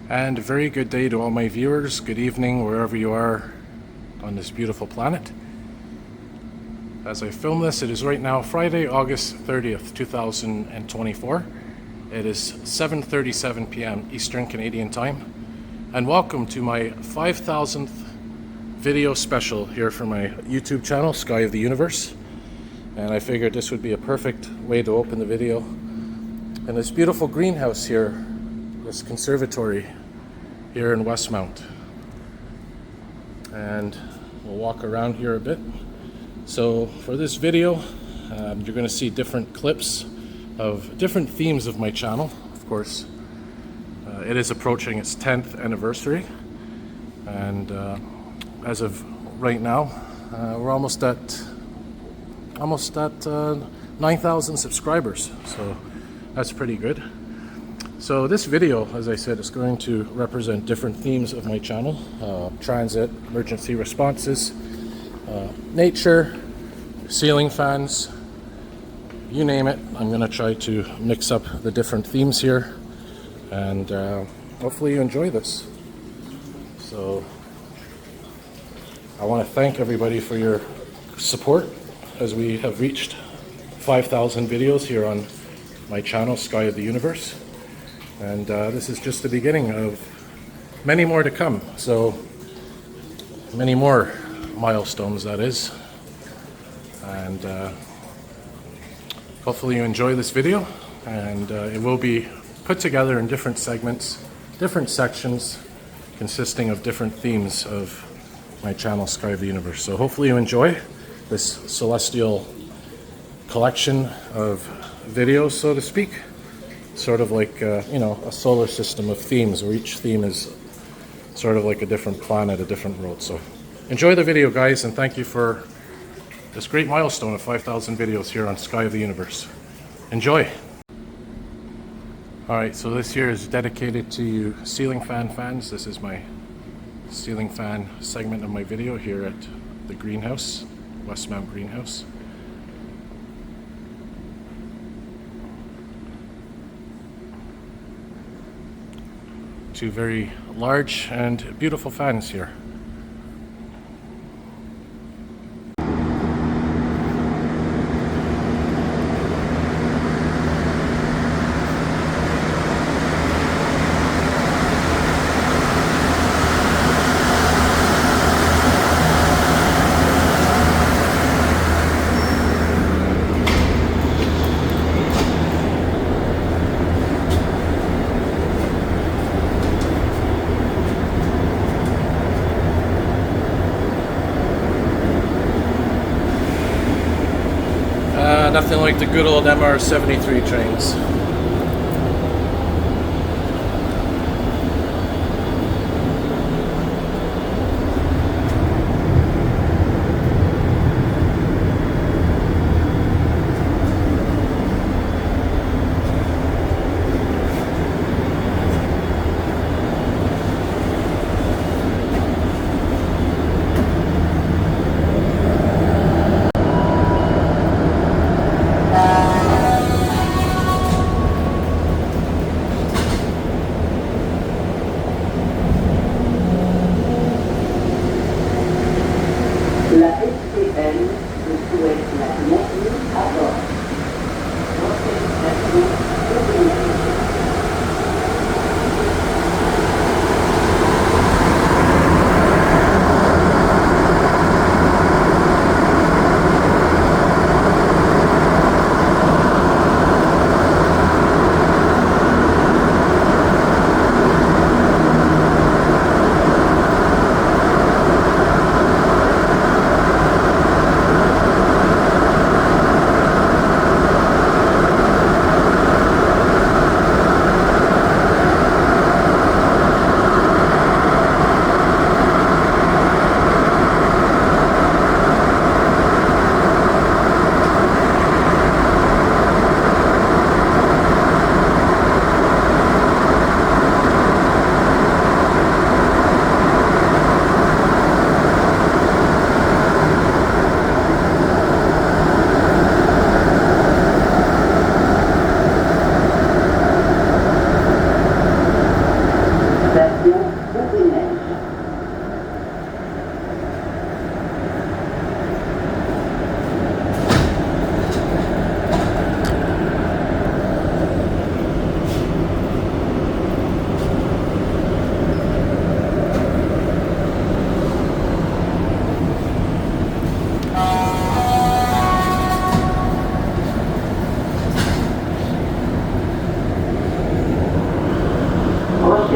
And a very good day to all my viewers. Good evening, wherever you are on this beautiful planet. As I film this, it is right now Friday, August 30th, 2024. It is 7:37 p.m. Eastern Canadian Time. And welcome to my 5,000th video special here for my YouTube channel, Sky of the Universe. And I figured this would be a perfect way to open the video. And this beautiful greenhouse here, this conservatory here in Westmount. And we'll walk around here a bit. So for this video, you're going to see different clips of different themes of my channel. Of course, it is approaching its 10th anniversary. And as of right now, we're almost at 9,000 subscribers. So that's pretty good. So this video, as I said, is going to represent different themes of my channel. Transit, emergency responses, nature, ceiling fans, you name it. I'm going to try to mix up the different themes here, and hopefully you enjoy this. So I want to thank everybody for your support as we have reached 5,000 videos here on my channel, Sky of the Universe. And this is just the beginning of many more to come. So many more milestones, that is. And hopefully you enjoy this video. And it will be put together in different segments, different sections, consisting of different themes of my channel, Sky of the Universe. So hopefully you enjoy this celestial collection of videos, so to speak. Sort of like, a solar system of themes, where each theme is sort of like a different planet, a different world. So enjoy the video, guys, and thank you for this great milestone of 5,000 videos here on Sky of the Universe. Enjoy! Alright, so this here is dedicated to you ceiling fan fans. This is my ceiling fan segment of my video here at the greenhouse, Westmount Greenhouse. Two very large and beautiful fans here. Nothing like the good old MR-73 trains.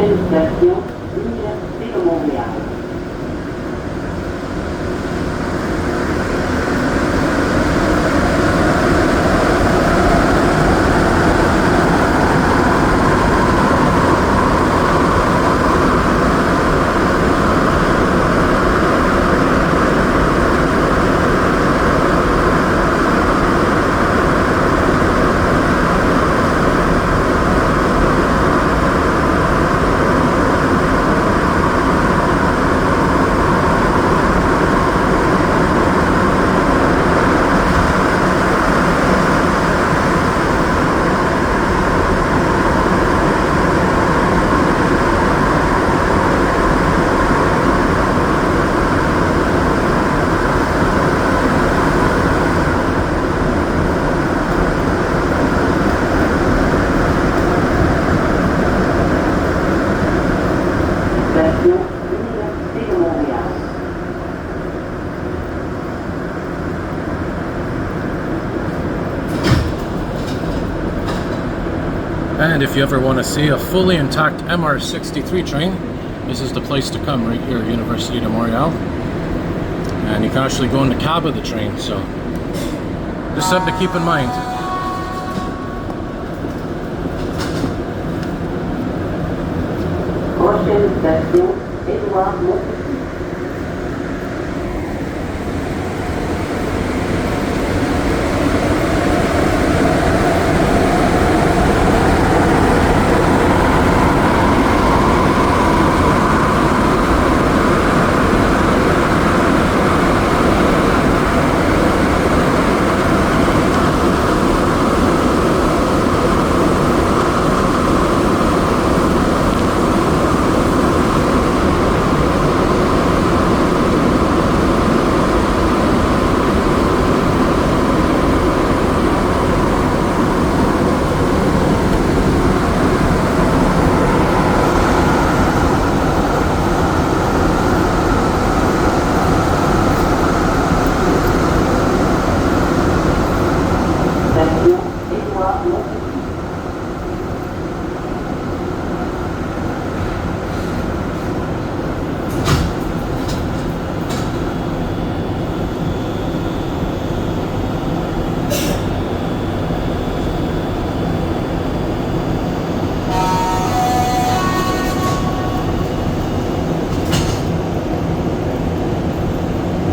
Prochaine station, Université de Montréal. And if you ever want to see a fully intact MR63 train, this is the place to come, right here, University de Montreal. And you can actually go in the cab of the train, so just something to keep in mind. Prochaine station, Édouard Montpetit.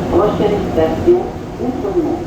Prochaine station, Outremont.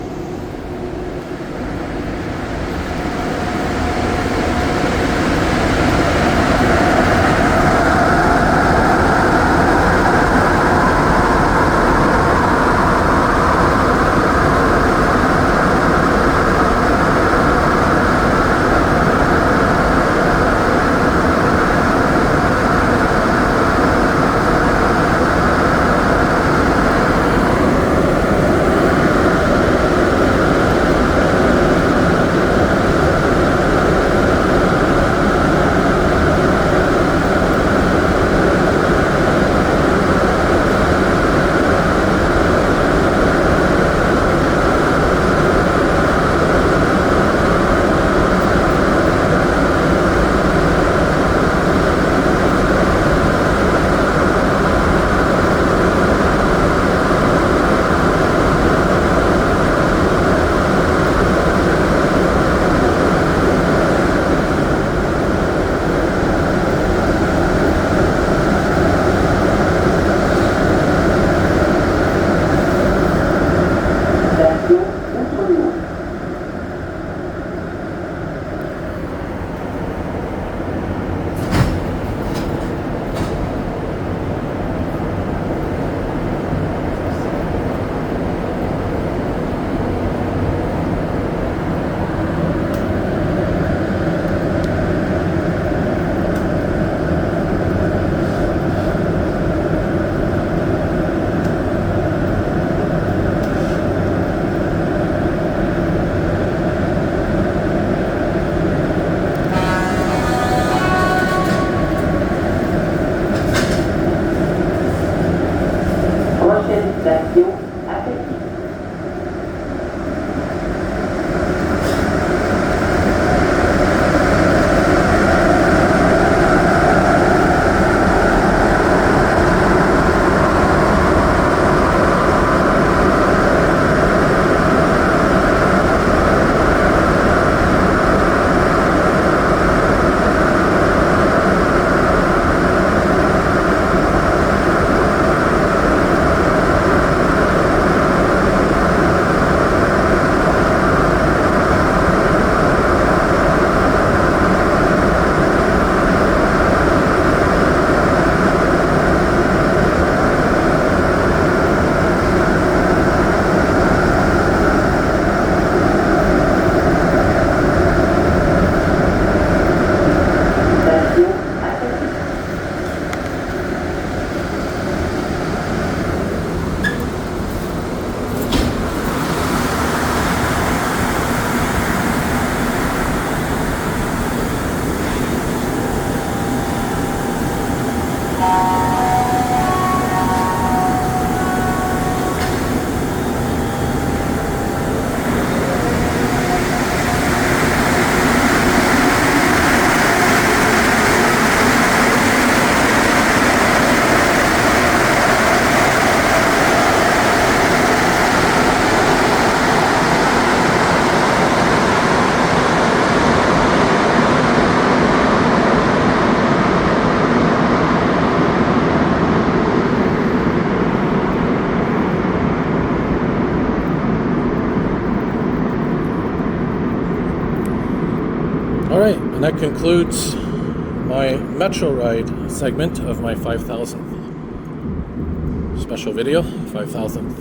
And that concludes my Metro ride segment of my 5,000th special video, 5,000th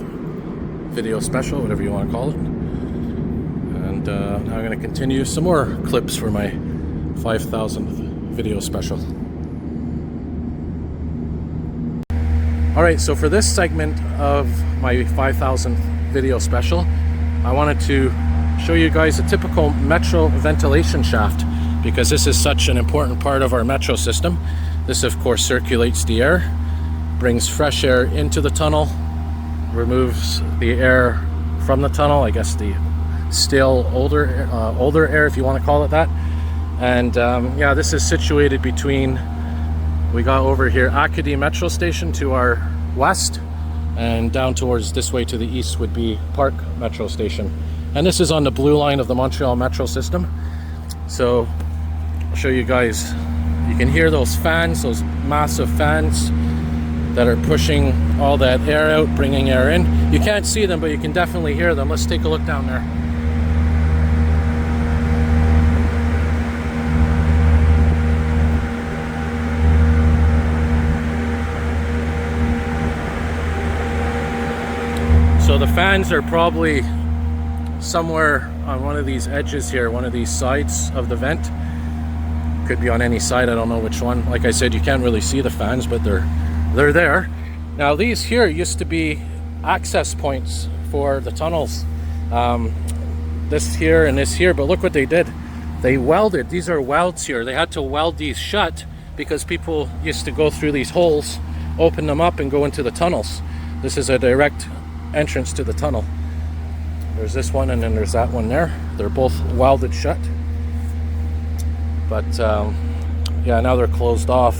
video special, whatever you want to call it. And now I'm going to continue some more clips for my 5,000th video special. Alright, so for this segment of my 5,000th video special, I wanted to show you guys a typical Metro ventilation shaft, because this is such an important part of our Metro system. This of course circulates the air, brings fresh air into the tunnel, removes the air from the tunnel, I guess the stale older air, if you want to call it that. And yeah, this is situated between, we got over here Acadie Metro Station to our west, and down towards this way to the east would be Park Metro Station. And this is on the blue line of the Montreal Metro system. So I'll show you guys, you can hear those fans, those massive fans that are pushing all that air out, bringing air in. You can't see them, but you can definitely hear them. Let's take a look down there. So the fans are probably somewhere on one of these edges here, one of these sides of the vent. Could be on any side, I don't know which one. Like I said, you can't really see the fans, but they're there. Now these here used to be access points for the tunnels. This here and this here, but look what they did. They welded, these are welds here. They had to weld these shut because people used to go through these holes, open them up and go into the tunnels. This is a direct entrance to the tunnel. There's this one and then there's that one there. They're both welded shut. But yeah, now they're closed off.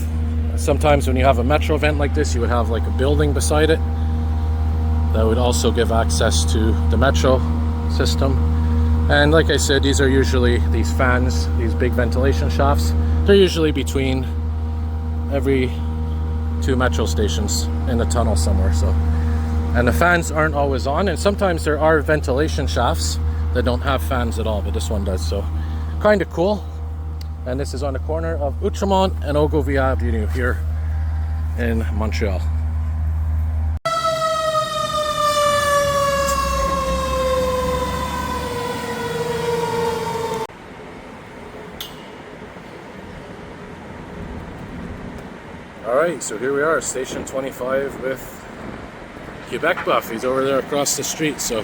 Sometimes when you have a Metro vent like this, you would have like a building beside it that would also give access to the Metro system. And like I said, these are usually these fans, these big ventilation shafts. They're usually between every 2 Metro stations in the tunnel somewhere. So, and the fans aren't always on, and sometimes there are ventilation shafts that don't have fans at all, but this one does. So kind of cool. And this is on the corner of Outremont and Ogilvie Avenue here in Montreal. Alright, so here we are, Station 25 with QuebecBuff. He's over there across the street. So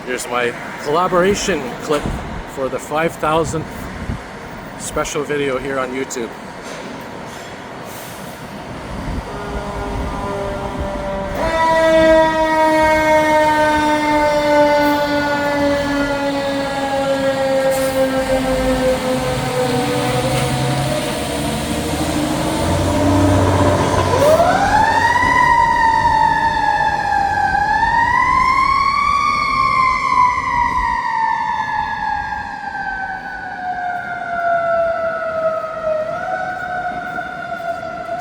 here's my collaboration clip for the 5,000th special video here on YouTube.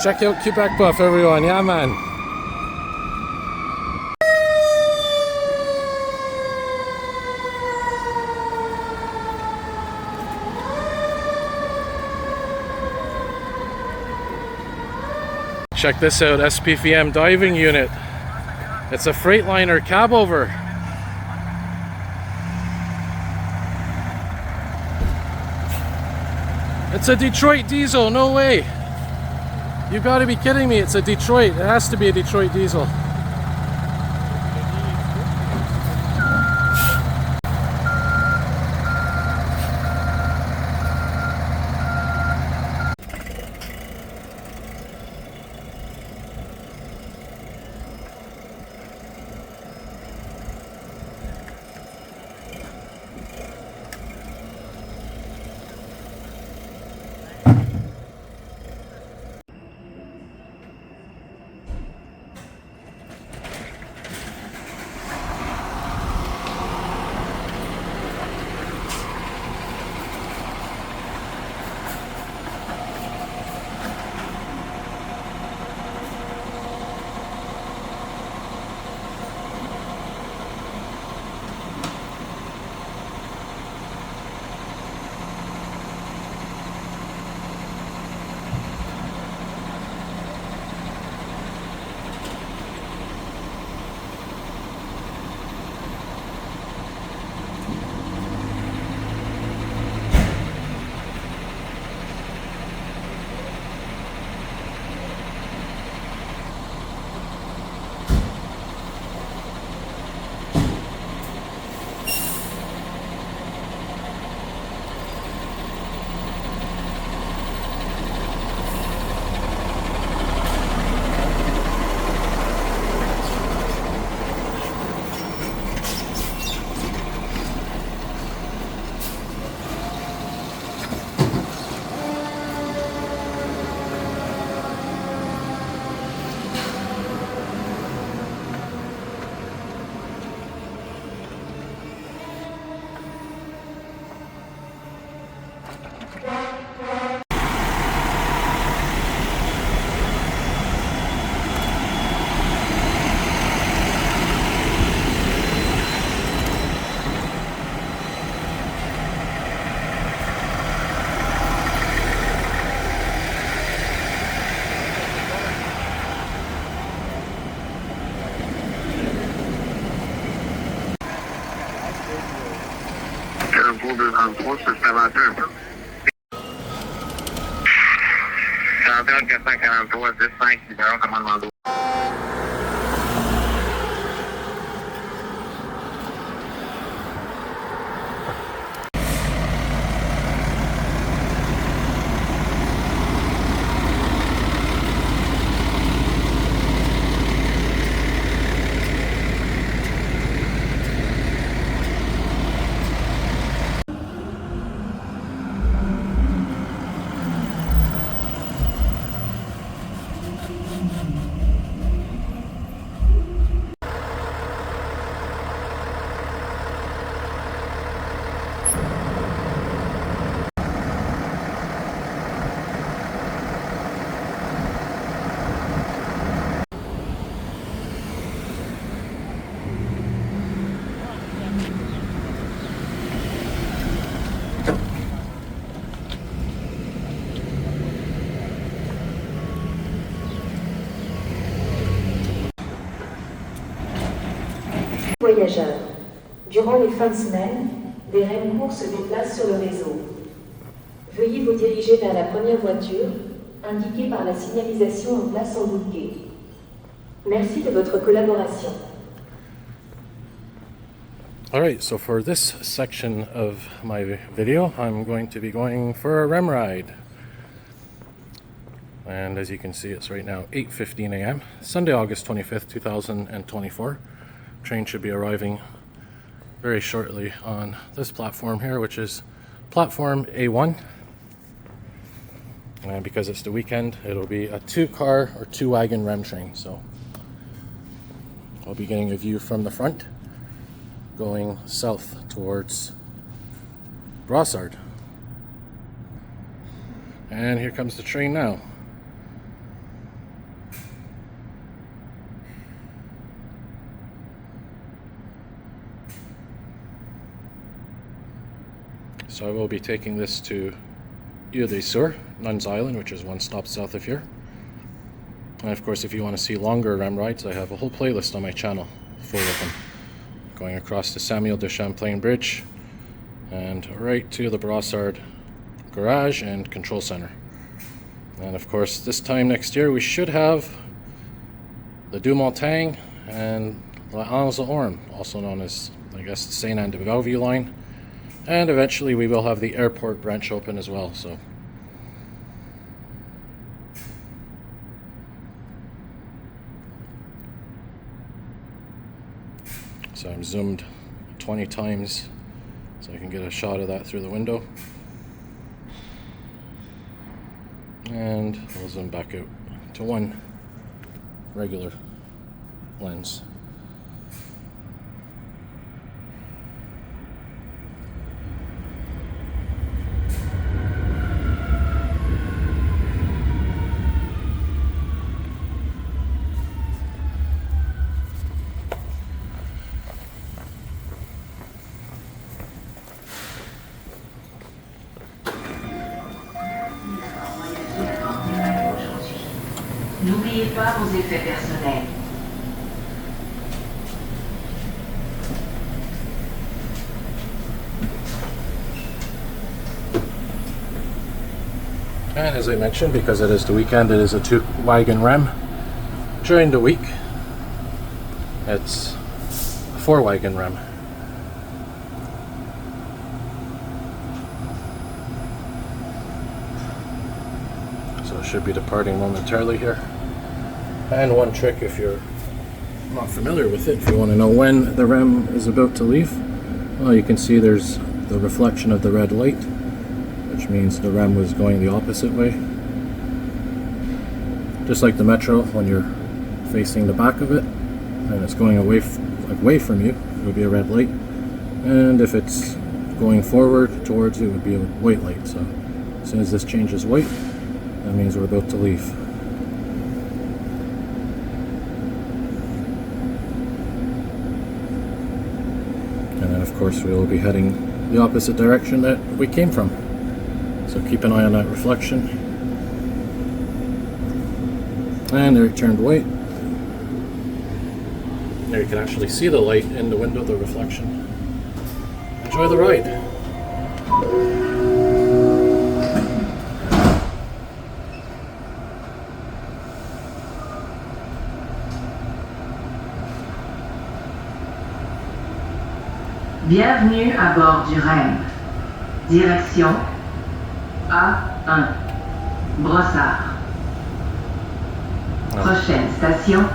Check out QuebecBuff, everyone. Yeah, man. Check this out, SPVM diving unit. It's a Freightliner cab over. It's a Detroit diesel, no way. You gotta be kidding me, it's a Detroit. It has to be a Detroit diesel. 0223, c'est avancé un peu. 41 443, 10 5, libération, commandement d'eau. Voyageurs. Durant les fins de semaine, des rèmes courts se déplacent sur le réseau. Veuillez vous diriger vers la première voiture, indiquée par la signalisation en place en bouquet. Merci de votre collaboration. Alright, so for this section of my video, I'm going to be going for a REM ride. And as you can see, it's right now 8:15 a.m. Sunday, August 25th, 2024. Train should be arriving very shortly on this platform here, which is platform A1. And because it's the weekend, it'll be a 2-car or 2-wagon REM train. So I'll be getting a view from the front, going south towards Brossard. And here comes the train now. So I will be taking this to Ile des Sœurs, Nuns Island, which is one stop south of here. And of course, if you want to see longer REM rides, I have a whole playlist on my channel full of them. Going across the Samuel de Champlain Bridge and right to the Brossard Garage and Control Center. And of course, this time next year, we should have the Deux-Montagnes and La Anse-aux-Ormes, also known as, I guess, the Saint Anne de Bellevue line. And eventually we will have the airport branch open as well. So I'm zoomed 20 times so I can get a shot of that through the window. And I'll zoom back out to one regular lens. N'oubliez pas vos effets personnels. And as I mentioned, because it is the weekend, it is a 2-wagon REM. During the week, it's a 4-wagon REM. So it should be departing momentarily here. And one trick, if you're not familiar with it, if you want to know when the REM is about to leave, well, you can see there's the reflection of the red light, which means the REM was going the opposite way. Just like the Metro, when you're facing the back of it and it's going away from you, it would be a red light. And if it's going forward towards you, it would be a white light. So as soon as this changes white, that means we're about to leave. And then of course we will be heading the opposite direction that we came from. So keep an eye on that reflection. And there it turned white. There you can actually see the light in the window, the reflection. Enjoy the ride. Bienvenue à bord du REM. Direction A1. Brossard. Prochaine station,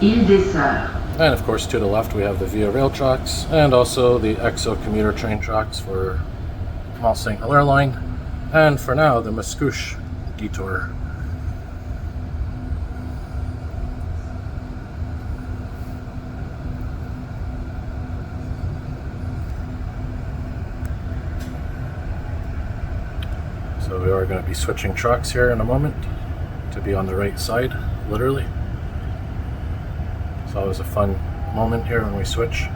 Île des Sœurs. And of course, to the left, we have the Via Rail tracks and also the Exo Commuter train tracks for Mont Saint Hilaire line, and for now, the Mascouche detour. So we are going to be switching tracks here in a moment to be on the right side, literally. It's always a fun moment here when we switch.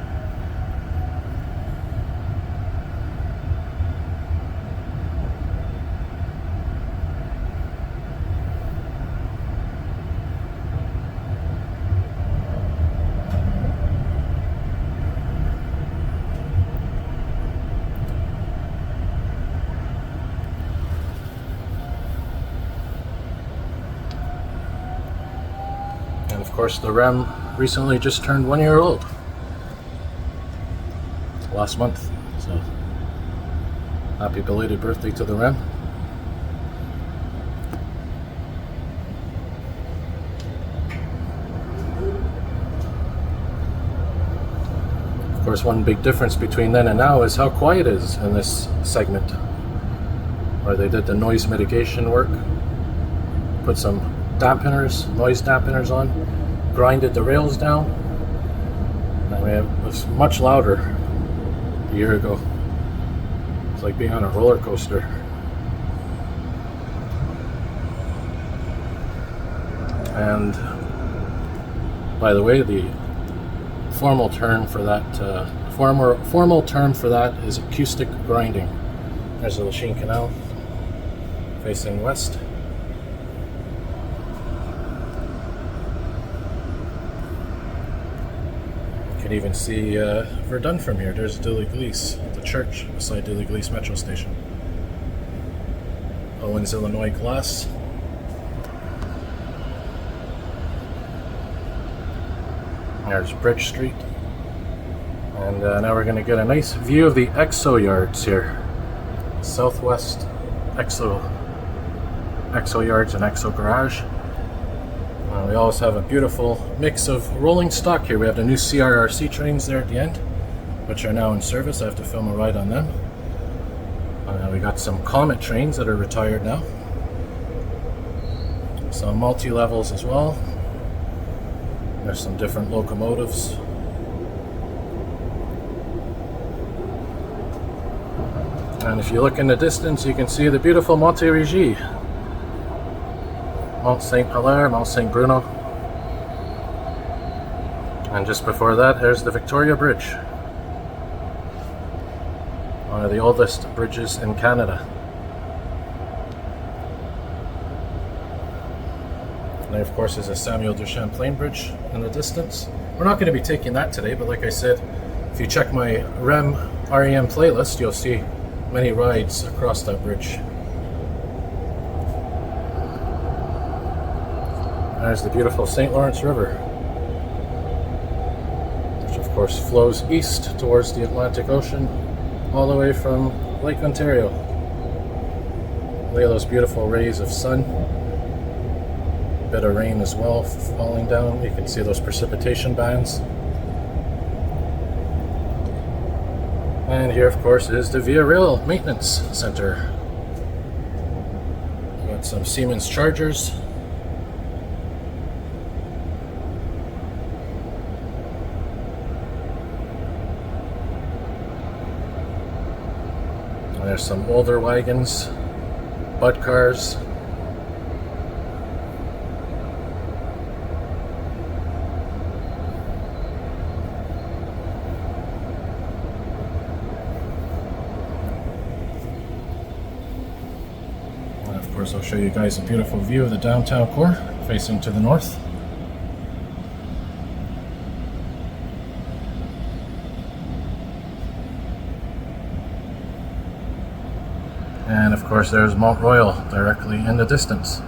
And of course, the REM recently just turned 1 year old. Last month. So, happy belated birthday to the REM. Of course, one big difference between then and now is how quiet it is in this segment, where they did the noise mitigation work, put some dampeners, noise dampeners on, grinded the rails down. I mean, it was much louder a year ago. It's like being on a roller coaster. And by the way, the formal term for that formal term for that is acoustic grinding. There's the Lachine Canal facing west. You can even see Verdun from here. There's de l'Église, the church beside de l'Église metro station. Owens, Illinois glass. There's Bridge Street. And now we're going to get a nice view of the Exo yards here. Southwest Exo yards and Exo garage. We always have a beautiful mix of rolling stock here. We have the new CRRC trains there at the end, which are now in service. I have to film a ride on them. We got some Comet trains that are retired now. Some multi-levels as well. There's some different locomotives. And if you look in the distance, you can see the beautiful Montérégie. Mont Saint Hilaire, Mont Saint Bruno. And just before that, there's the Victoria Bridge. One of the oldest bridges in Canada. And there, of course, is a Samuel de Champlain Bridge in the distance. We're not going to be taking that today, but like I said, if you check my REM playlist, you'll see many rides across that bridge. There's the beautiful St. Lawrence River, which of course flows east towards the Atlantic Ocean, all the way from Lake Ontario. Look at those beautiful rays of sun. A bit of rain as well falling down. You can see those precipitation bands. And here, of course, is the Via Rail Maintenance Center. We got some Siemens chargers. There's some older wagons, bud cars. And of course, I'll show you guys a beautiful view of the downtown core facing to the north. course, there's Montreal directly in the distance.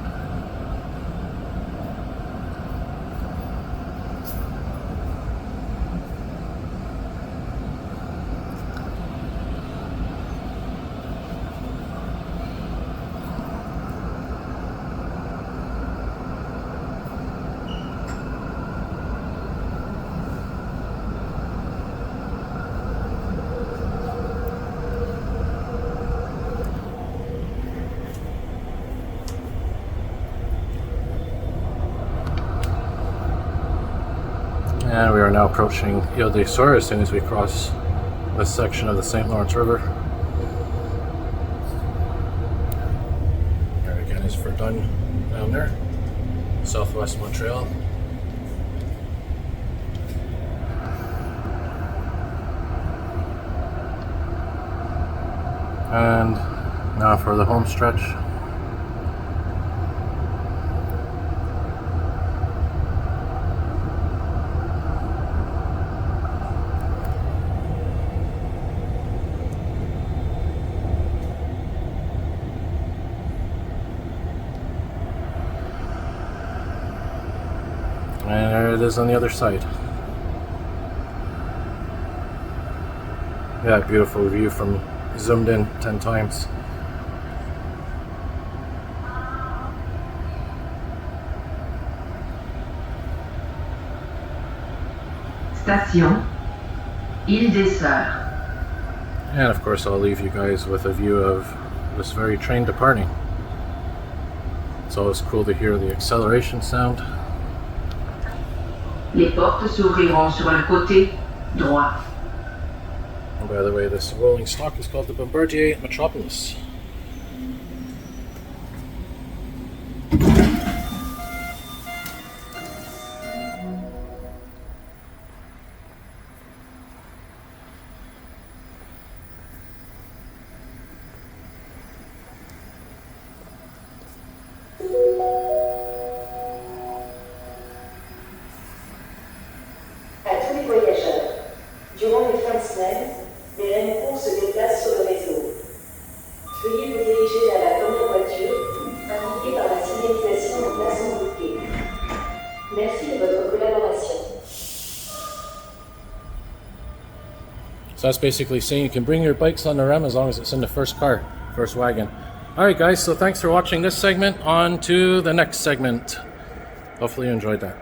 And we are now approaching Ile des Sœurs as soon as we cross this section of the St. Lawrence River. There again is Verdun down there, southwest Montreal. And now for the home stretch. And there it is on the other side. Yeah, beautiful view from zoomed in 10 times. Station Ile des Sœurs. And of course I'll leave you guys with a view of this very train departing. It's always cool to hear the acceleration sound. Les portes s'ouvriront sur le côté droit. And by the way, this rolling stock is called the Bombardier Metropolis. À tous les voyageurs, durant les fins de semaine, les Railfanning se déplacent sur le réseau. Veuillez vous diriger vers la première voiture, indiquée par la signalisation en place indiquée. Merci de votre collaboration. So that's basically saying you can bring your bikes on the rim as long as it's in the first car, first wagon. Alright guys, so thanks for watching this segment. On to the next segment. Hopefully you enjoyed that.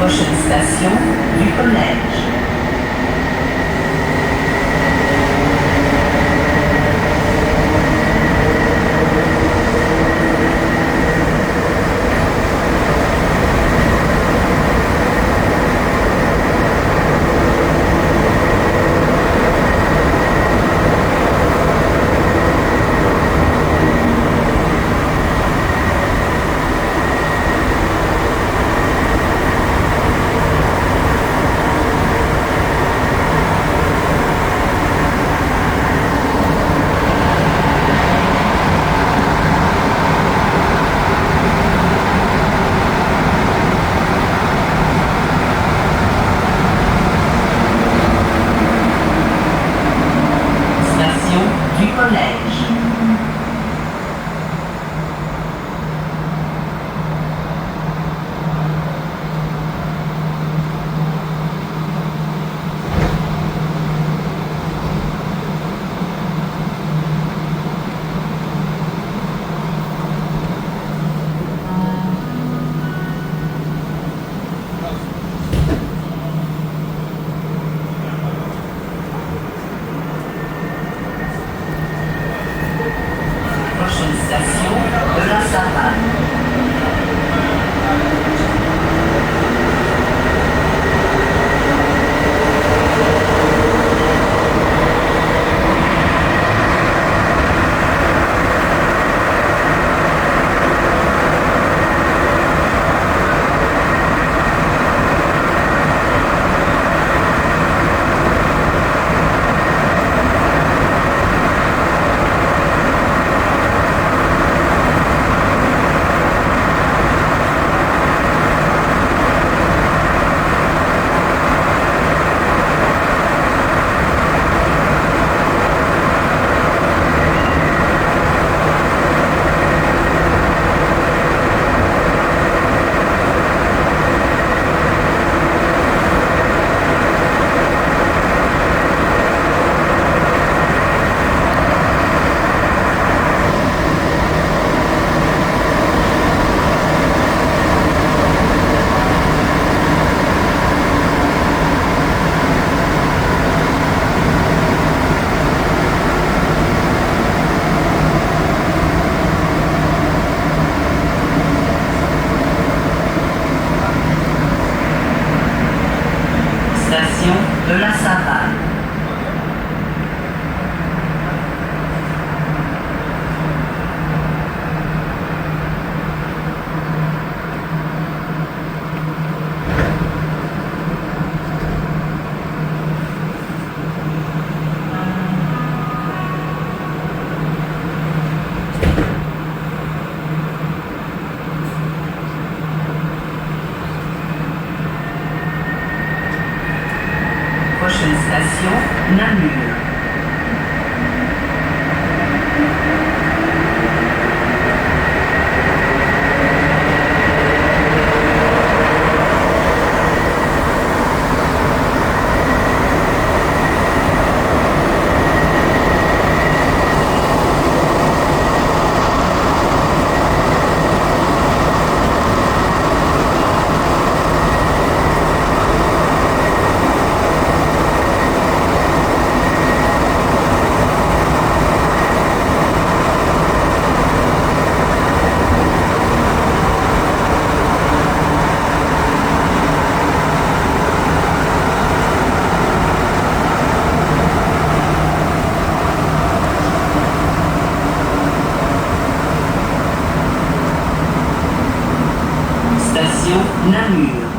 Prochaine station du collège. de la savane. Prochaine station, Namur. Station Namur.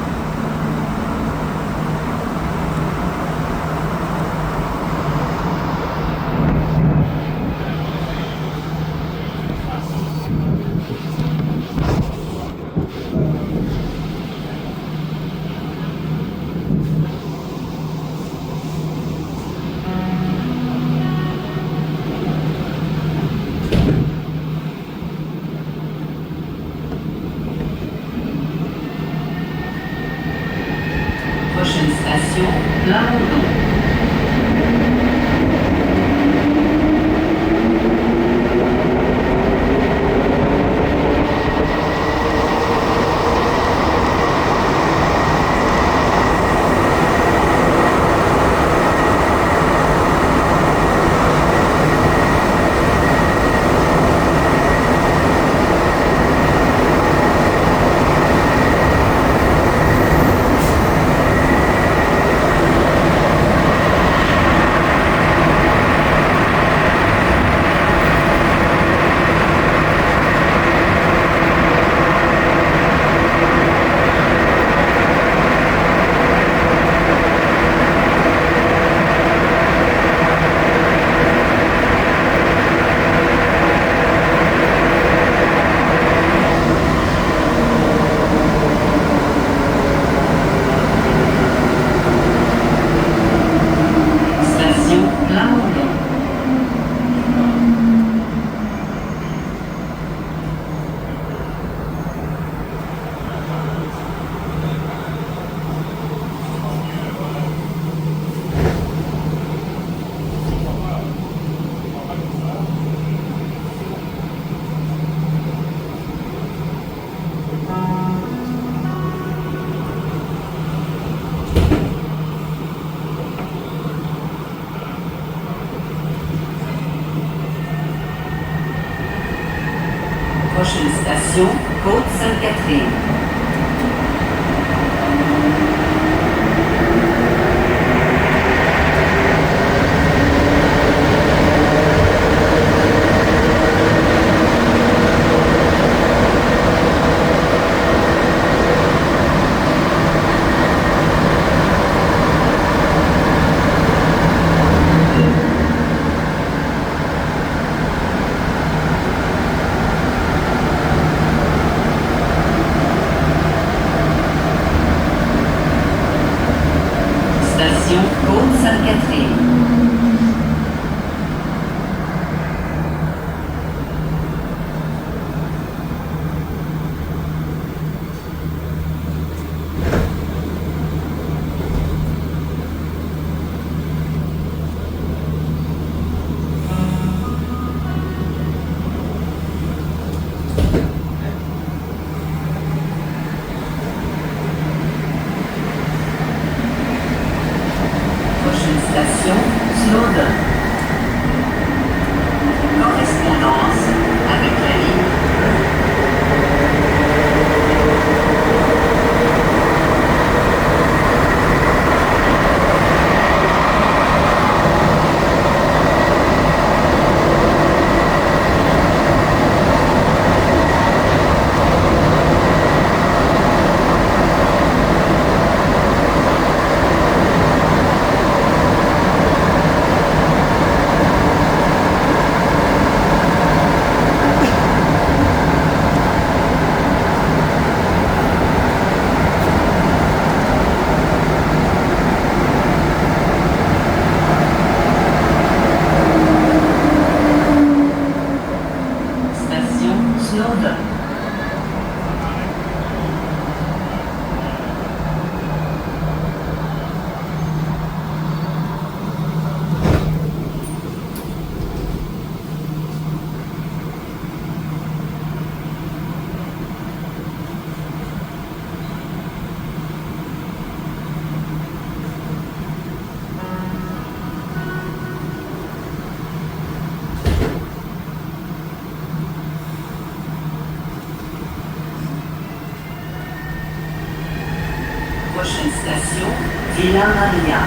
Prochaine station, Lamondon. Sainte-Catherine. Station Côte-Sainte-Catherine. Prochaine station, Snowdon. Correspondance avec la ligne Station Snowdon. Prochaine station, Villa Maria.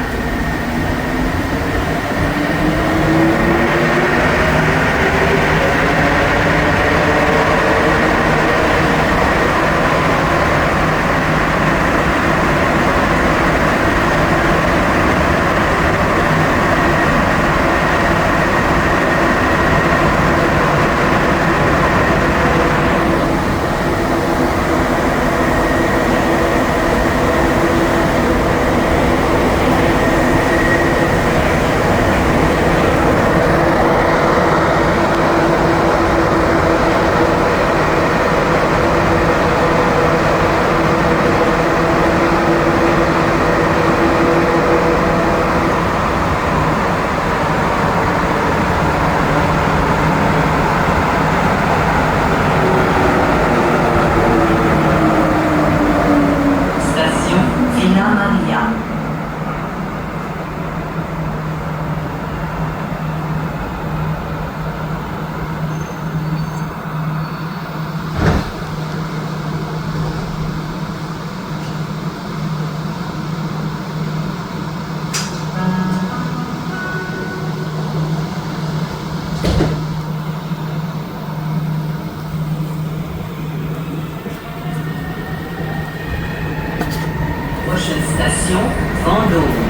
Station Villa Maria. Prochaine station, Vendôme.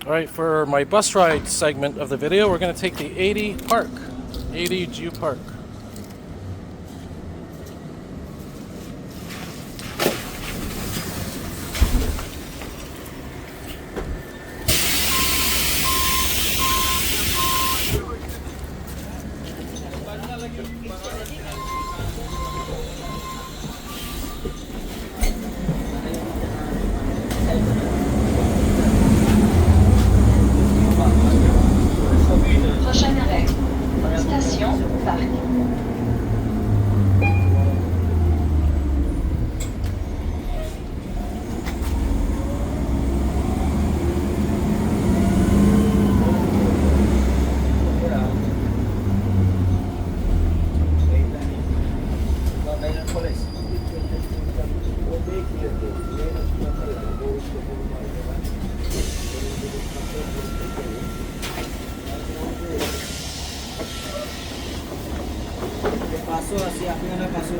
All right, for my bus ride segment of the video, we're going to take the 80 Park, 80 G Park. Prochain arrêt. Station Parc. Pasó así, apenas pasó.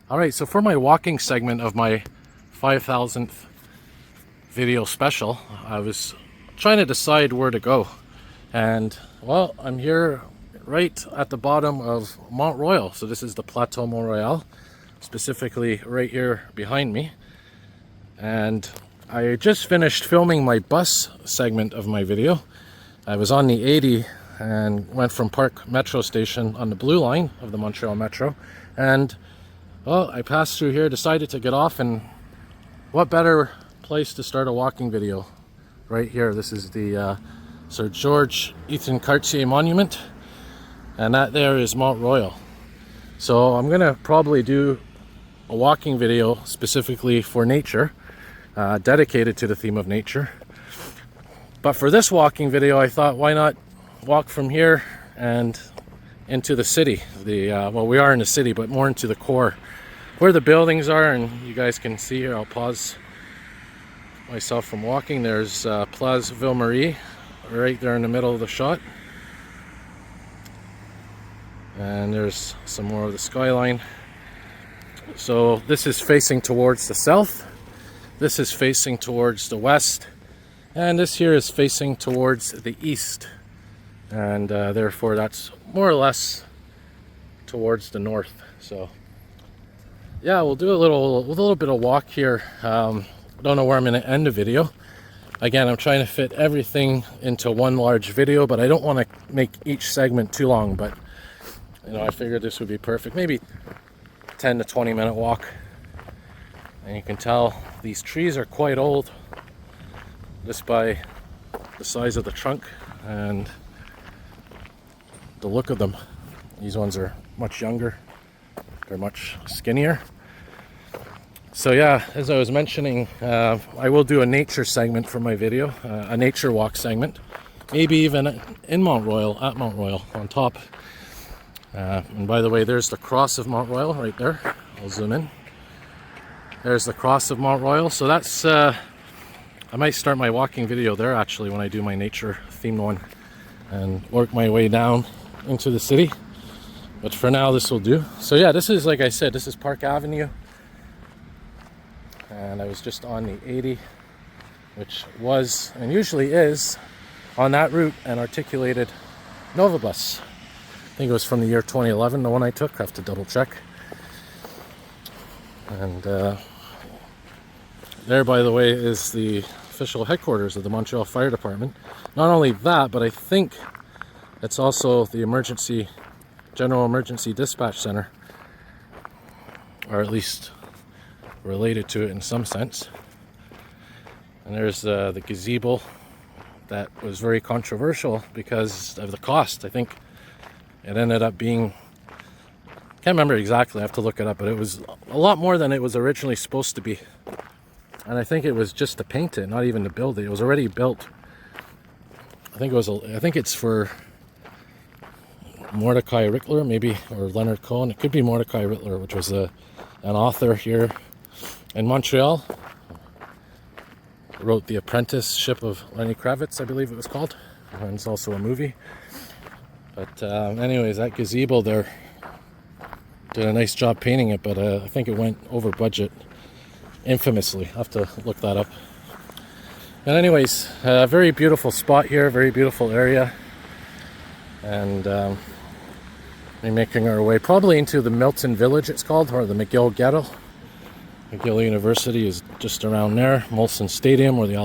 All right, so for my walking segment of my 5,000th video special, I was trying to decide where to go. And well, I'm here right at the bottom of Mont Royal. So this is the Plateau Montreal, specifically right here behind me. And I just finished filming my bus segment of my video. I was on the 80 and went from Park Metro Station on the blue line of the Montreal Metro. And well, I passed through here, decided to get off, and what better place to start a walking video right here. This is the Sir George Ethan Cartier Monument, and that there is Mont Royal. So I'm gonna probably do a walking video specifically for nature, dedicated to the theme of nature. But for this walking video, I thought, why not walk from here and into the city? Well, we are in the city, but more into the core, where the buildings are. And you guys can see here, I'll pause myself from walking. There's Place Ville Marie right there in the middle of the shot, and there's some more of the skyline. So this is facing towards the south, this is facing towards the west, and this here is facing towards the east, and therefore that's more or less towards the north. So yeah, we'll do a little bit of walk here. Don't know where I'm going to end the video. Again, I'm trying to fit everything into one large video, but I don't want to make each segment too long. But you know, I figured this would be perfect. Maybe 10 to 20 minute walk. And you can tell these trees are quite old just by the size of the trunk and the look of them. These ones are much younger. They're much skinnier. So yeah, as I was mentioning, I will do a nature segment for my video, a nature walk segment, maybe even in Mont Royal, at Mont Royal, on top. And by the way, there's the cross of Mont Royal right there. I'll zoom in. There's the cross of Mont Royal. So that's, I might start my walking video there actually when I do my nature themed one, and work my way down into the city. But for now, this will do. So yeah, this is, like I said, this is Park Avenue. And I was just on the 80, which was, and usually is, on that route, an articulated Nova bus. I think it was from the year 2011, the one I took. I have to double check. And there, by the way, is the official headquarters of the Montreal Fire Department. Not only that, but I think it's also the General Emergency Dispatch Center, or at least related to it in some sense. And there's the gazebo that was very controversial because of the cost. I think it ended up being, can't remember exactly, I have to look it up, but it was a lot more than it was originally supposed to be. And I think it was just to paint it, not even to build it. It was already built. I think it's for Mordecai Rickler, maybe, or Leonard Cohen. It could be Mordecai Rickler, which was an author here in Montreal. Wrote The Apprenticeship of Lenny Kravitz, I believe it was called. And it's also a movie. But anyways, that gazebo there, did a nice job painting it, but I think it went over budget infamously. I'll have to look that up. And anyways, a very beautiful spot here, very beautiful area. And we're making our way probably into the Milton Village, it's called, or the McGill Ghetto. McGill University is just around there. Molson Stadium, where the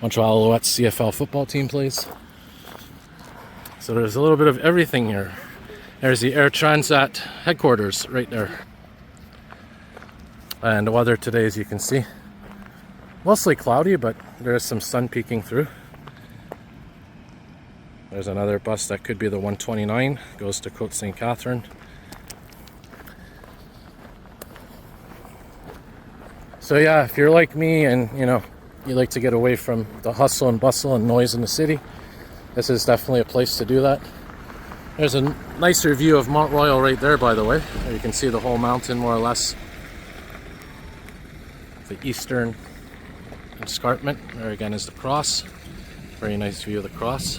Montreal Alouettes CFL football team plays. So there's a little bit of everything here. There's the Air Transat headquarters right there. And the weather today, as you can see, mostly cloudy, but there's some sun peeking through. There's another bus that could be the 129, goes to Côte St. Catherine. So yeah, if you're like me and you like to get away from the hustle and bustle and noise in the city, this is definitely a place to do that. There's a nicer view of Mont Royal right there, by the way. You can see the whole mountain more or less. The eastern escarpment. There again is the cross. Very nice view of the cross.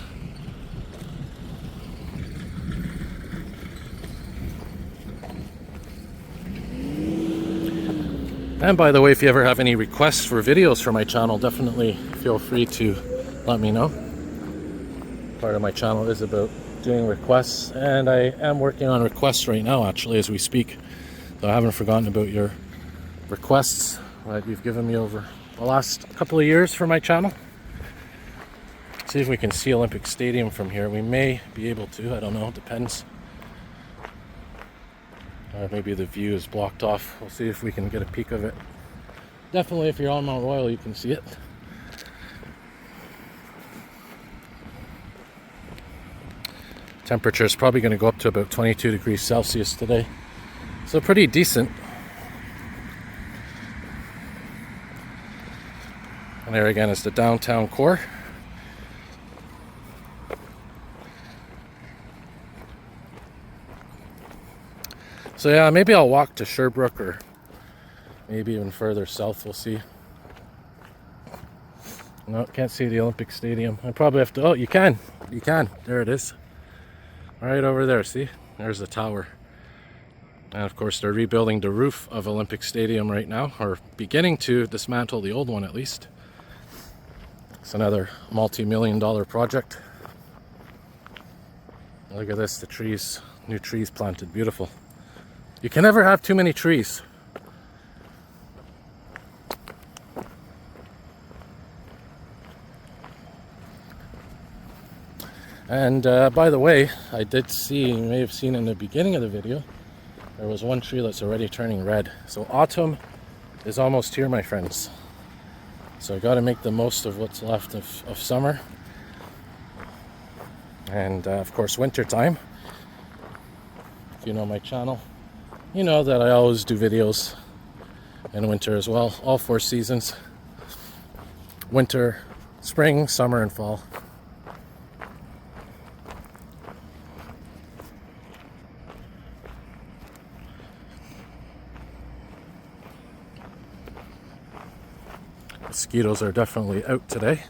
And by the way, if you ever have any requests for videos for my channel, definitely feel free to let me know. Part of my channel is about doing requests, and I am working on requests right now actually as we speak. So I haven't forgotten about your requests that you've given me over the last couple of years for my channel. See if we can see Olympic Stadium from here. We may be able to, I don't know, it depends. Or maybe the view is blocked off. We'll see if we can get a peek of it. Definitely if you're on Mount Royal you can see it. Temperature is probably going to go up to about 22 degrees Celsius today. So pretty decent. And there again is the downtown core. So yeah, maybe I'll walk to Sherbrooke or maybe even further south, we'll see. No, can't see the Olympic Stadium. I probably have to, oh, you can. There it is. Right over there, see? There's the tower. And of course they're rebuilding the roof of Olympic Stadium right now, or beginning to dismantle the old one at least. It's another multi-million-dollar project. Look at this, the trees, new trees planted, beautiful. You can never have too many trees. And by the way, I did see, you may have seen in the beginning of the video, there was one tree that's already turning red. So autumn is almost here, my friends. So I got to make the most of what's left of summer. And of course winter time. If you know my channel, you know that I always do videos in winter as well. All 4 seasons. Winter, spring, summer, and fall. Mosquitoes are definitely out today.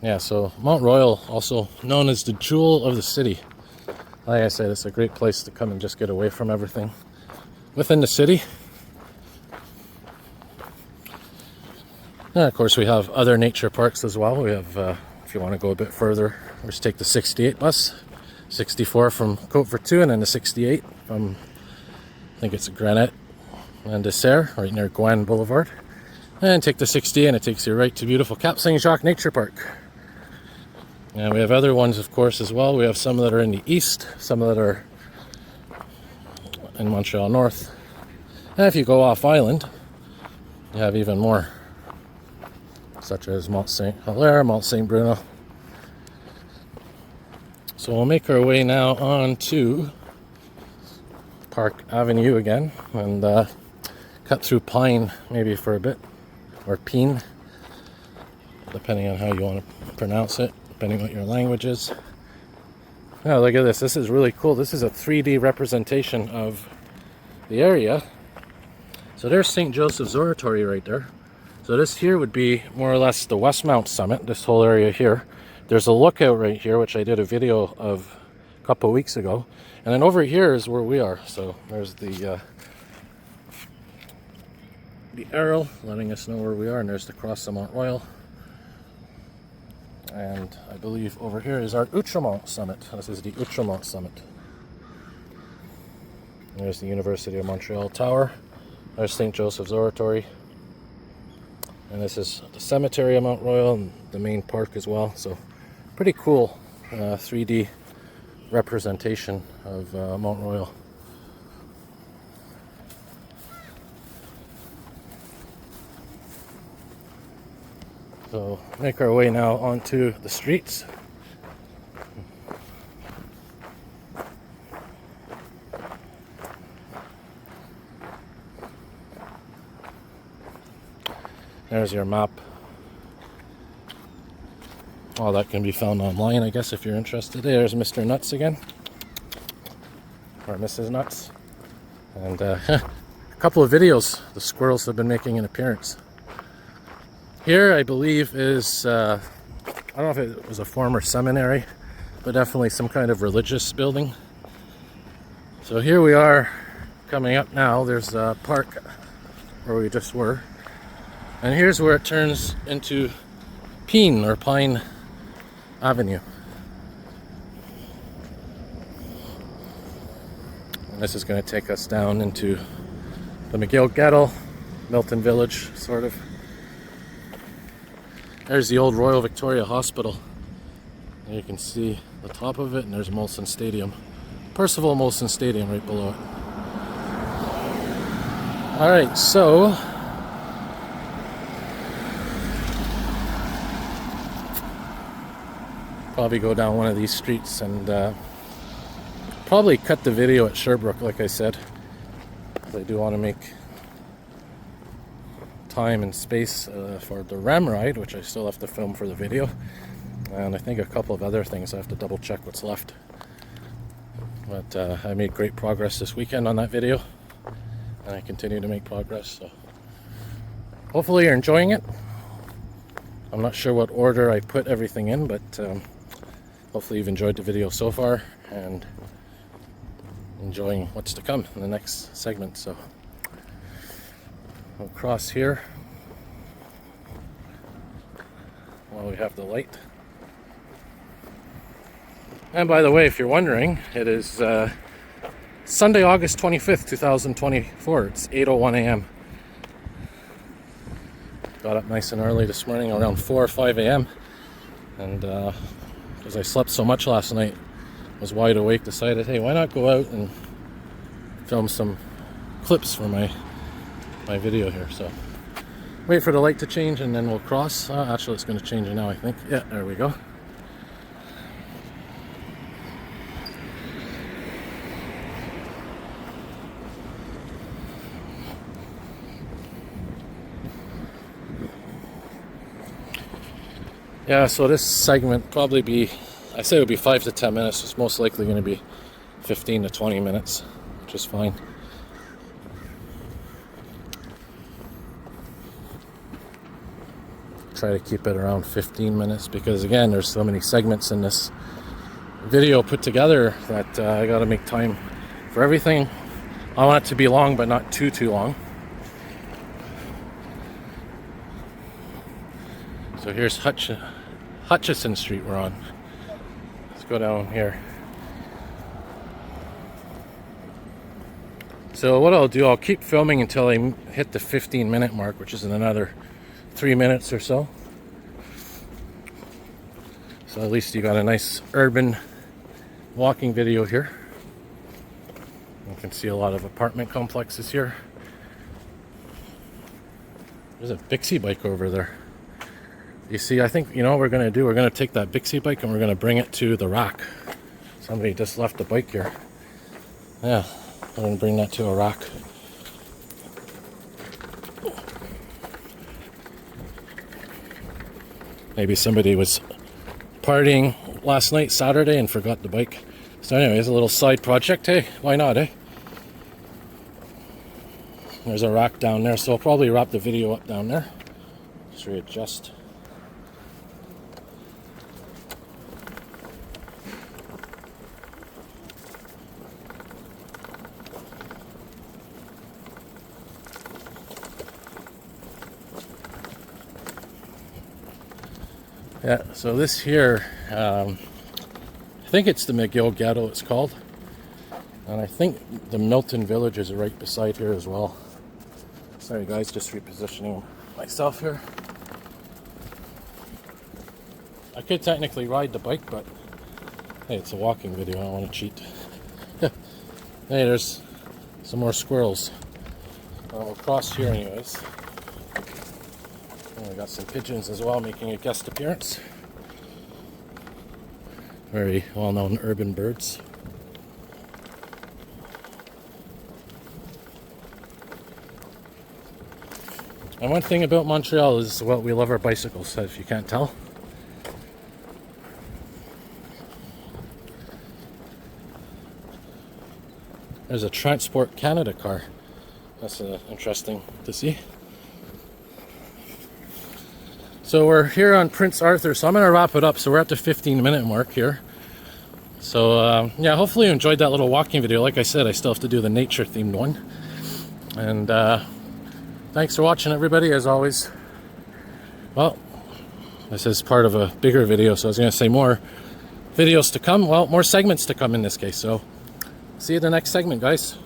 Yeah, so Mount Royal, also known as the jewel of the city. Like I said, it's a great place to come and just get away from everything within the city. And of course we have other nature parks as well. We have, if you want to go a bit further, let's take the 68 bus. 64 from Côte-Vertu, and then the 68 from, I think it's Granite and Dessert, right near Gouin Boulevard. And take the 68 and it takes you right to beautiful Cap Saint-Jacques Nature Park. And we have other ones, of course, as well. We have some that are in the east, some that are in Montreal North. And if you go off island, you have even more, such as Mont Saint-Hilaire, Mont Saint-Bruno. So we'll make our way now on to Park Avenue again and cut through Pine maybe for a bit, or Pine, depending on how you want to pronounce it, depending on what your language is. Now look at this, this is really cool. This is a 3D representation of the area. So there's St. Joseph's Oratory right there. So this here would be more or less the Westmount Summit, this whole area here. There's a lookout right here, which I did a video of a couple of weeks ago. And then over here is where we are. So there's the arrow letting us know where we are, and there's the cross of Mount Royal. And I believe over here is our Outremont Summit. This is the Outremont Summit. There's the University of Montreal Tower. There's St. Joseph's Oratory. And this is the cemetery of Mount Royal and the main park as well. So pretty cool 3D representation of Mount Royal. So make our way now onto the streets. There's your map. All that can be found online, I guess, if you're interested. There's Mr. Nuts again. Or Mrs. Nuts. And a couple of videos. The squirrels have been making an appearance. Here, I believe, is, I don't know if it was a former seminary. but definitely some kind of religious building. So here we are coming up now. There's a park where we just were. And here's where it turns into Pine Avenue. And this is going to take us down into the McGill Ghetto, Milton Village, sort of. There's the old Royal Victoria Hospital. And you can see the top of it, and there's Molson Stadium. Percival Molson Stadium right below it. Alright, so probably go down one of these streets and probably cut the video at Sherbrooke, like I said. I do want to make time and space for the REM ride, which I still have to film for the video, and I think a couple of other things I have to double check what's left. But I made great progress this weekend on that video, and I continue to make progress, so hopefully you're enjoying it. I'm not sure what order I put everything in, but hopefully you've enjoyed the video so far and enjoying what's to come in the next segment. So we'll cross here while we have the light. And by the way, if you're wondering, it is Sunday, August 25th, 2024. It's 8:01 a.m. Got up nice and early this morning, around 4 or 5 a.m. And because I slept so much last night, was wide awake, decided, hey, why not go out and film some clips for my video here. So wait for the light to change and then we'll cross. Actually, it's going to change now, I think. Yeah, there we go. Yeah, so this segment probably be, I say it would be 5 to 10 minutes. It's most likely going to be 15 to 20 minutes, which is fine. Try to keep it around 15 minutes because, again, there's so many segments in this video put together that I got to make time for everything. I want it to be long, but not too long. So here's Hutchison Street we're on. Let's go down here. So what I'll do, I'll keep filming until I hit the 15-minute mark, which is in another 3 minutes or so. So at least you got a nice urban walking video here. You can see a lot of apartment complexes here. There's a Bixie bike over there. You see, I think, you know what we're going to do? We're going to take that Bixie bike and we're going to bring it to the rack. Somebody just left the bike here. Yeah, I'm going to bring that to a rack. Maybe somebody was partying last night, Saturday, and forgot the bike. So anyways, a little side project. Hey, why not, eh? There's a rack down there, so I'll probably wrap the video up down there. Just readjust. Yeah, so this here, I think it's the McGill Ghetto it's called. And I think the Milton Village is right beside here as well. Sorry guys, just repositioning myself here. I could technically ride the bike, but hey, it's a walking video, I don't want to cheat. Hey, there's some more squirrels. We'll cross here anyways. And we got some pigeons as well making a guest appearance. Very well-known urban birds. And one thing about Montreal is, well, we love our bicycles, if you can't tell. There's a Transport Canada car. That's interesting to see. So we're here on Prince Arthur, so I'm going to wrap it up. So we're at the 15-minute mark here. So yeah, hopefully you enjoyed that little walking video. Like I said, I still have to do the nature themed one. And thanks for watching, everybody, as always. Well, this is part of a bigger video, so I was going to say more videos to come. Well, more segments to come in this case. So see you in the next segment, guys.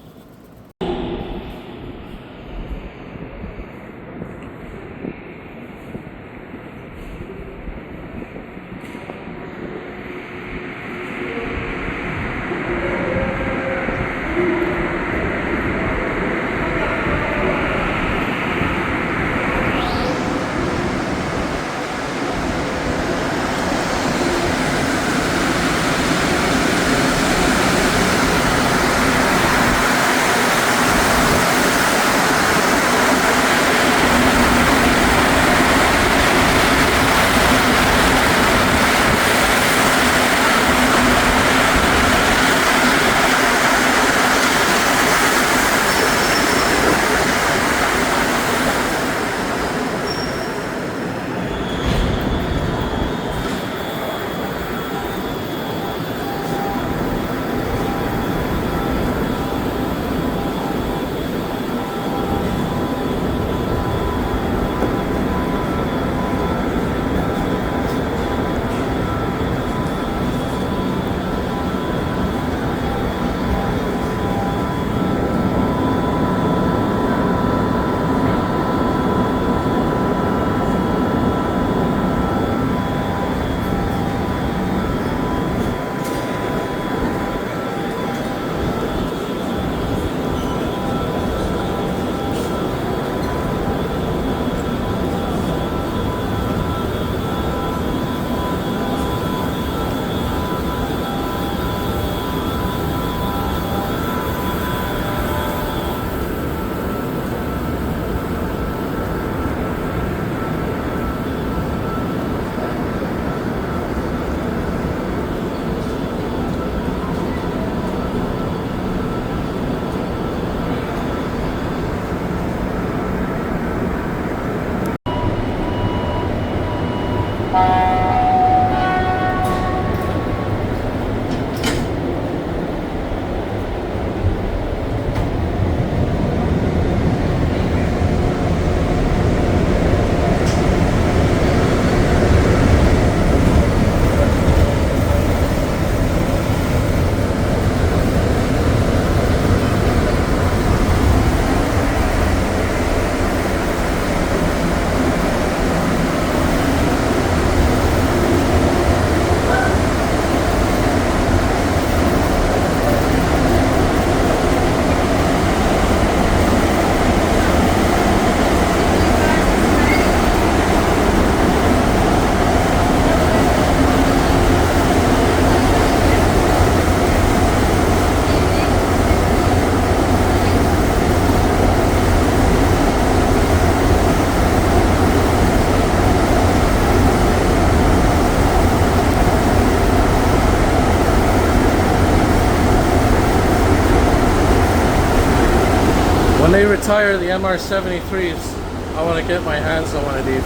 When they retire the MR73s, I want to get my hands on one of these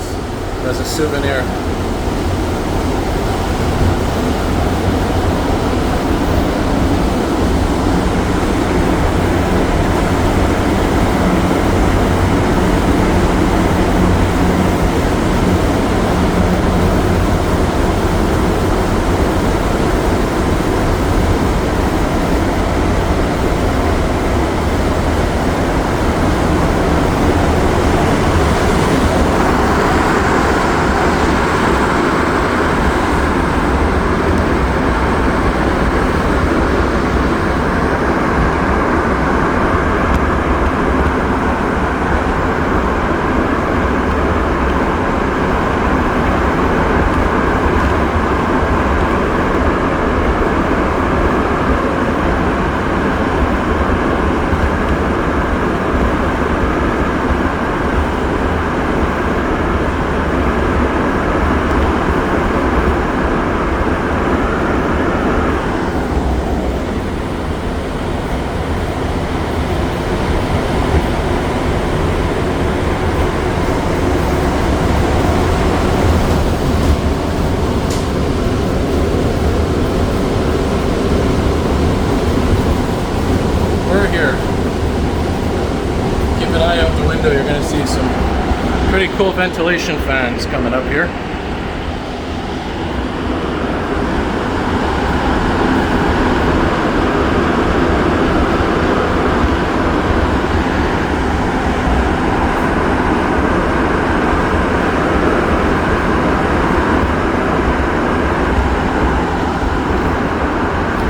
as a souvenir. cool ventilation fans coming up here.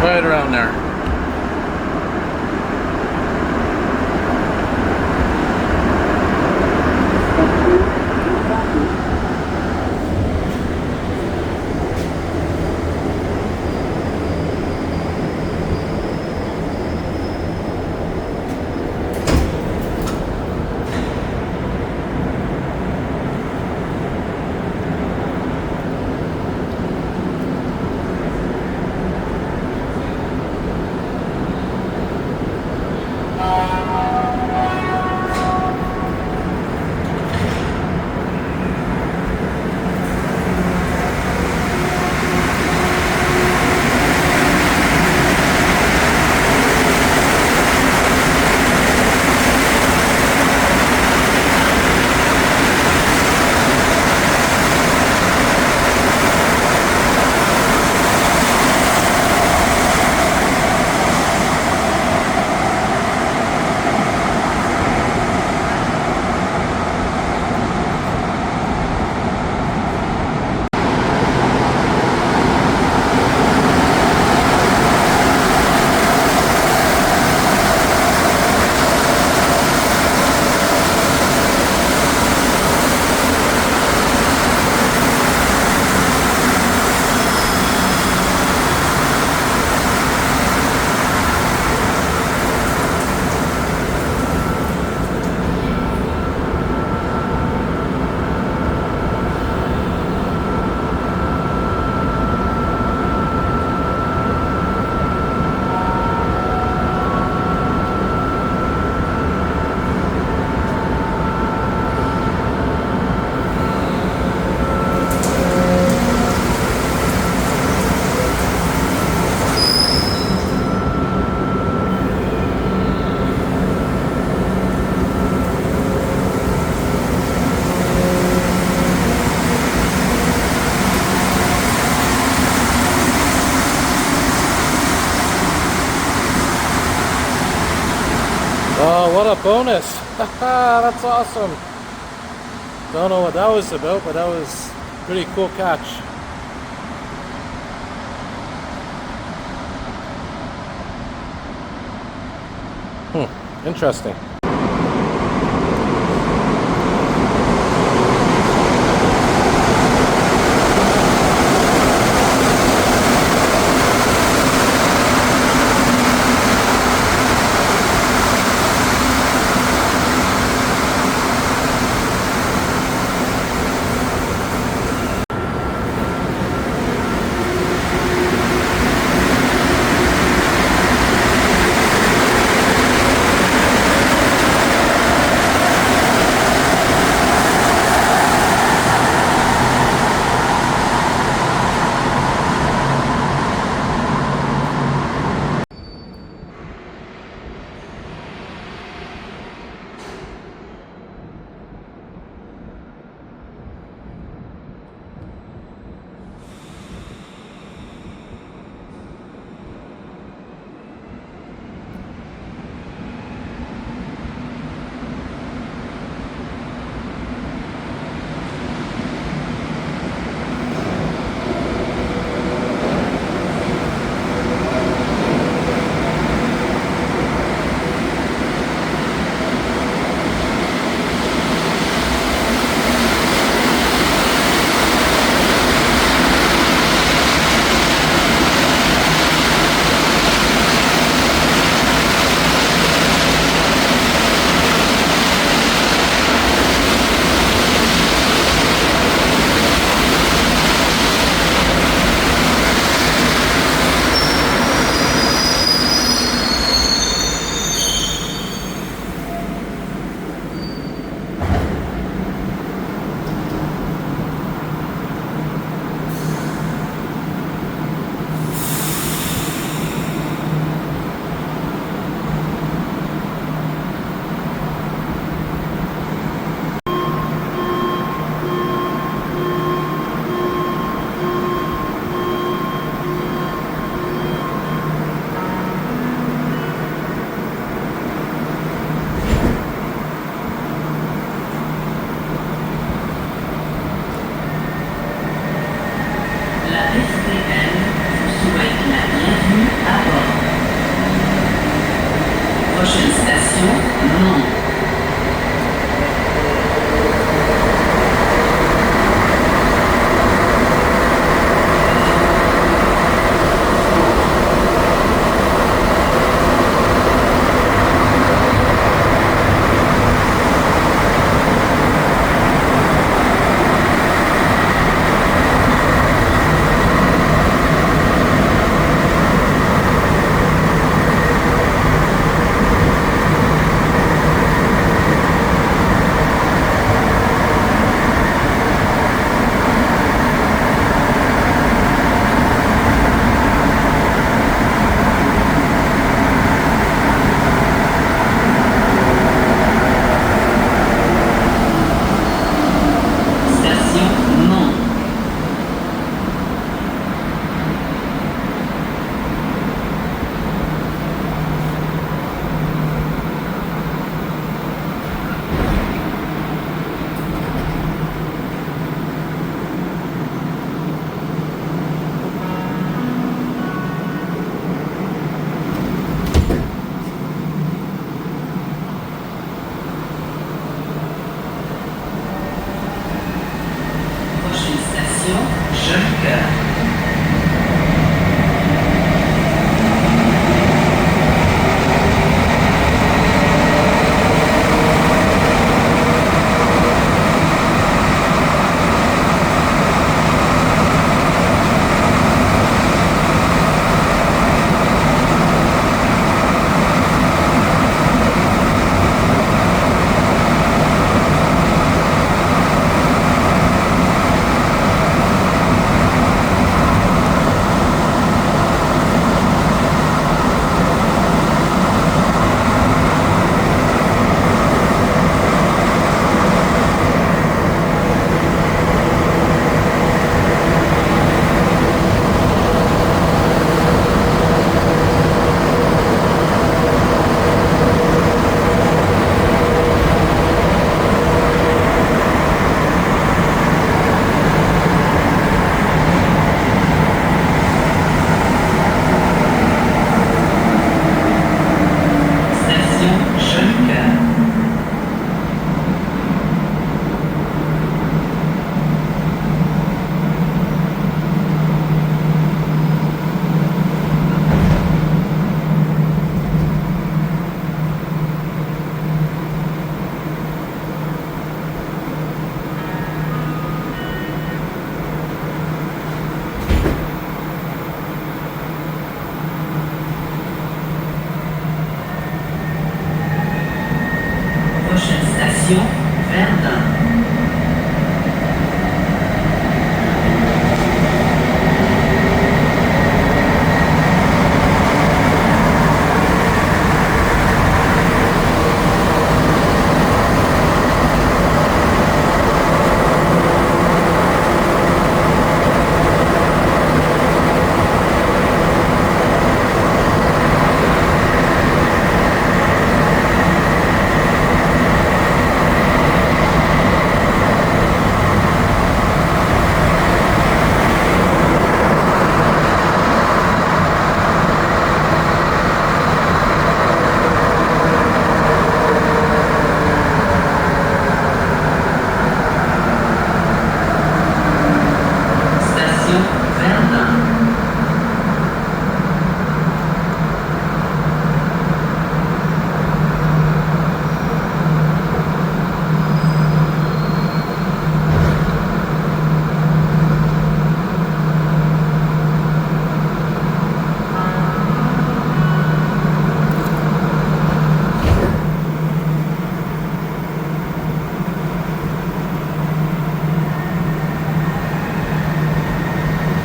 Right around there. Oh, what a bonus! That's awesome! Don't know what that was about, but that was a pretty cool catch. Interesting. Station Jeune Cœur. Station Verdun.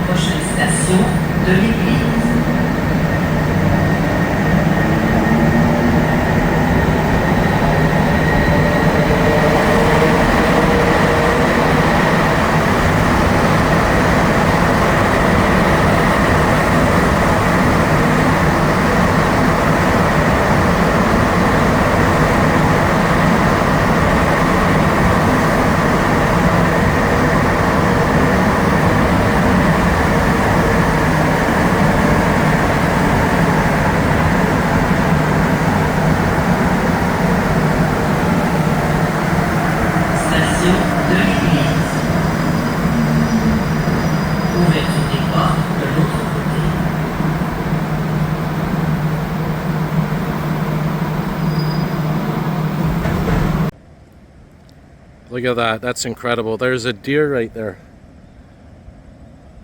Station de l'église. Look at that, that's incredible. There's a deer right there.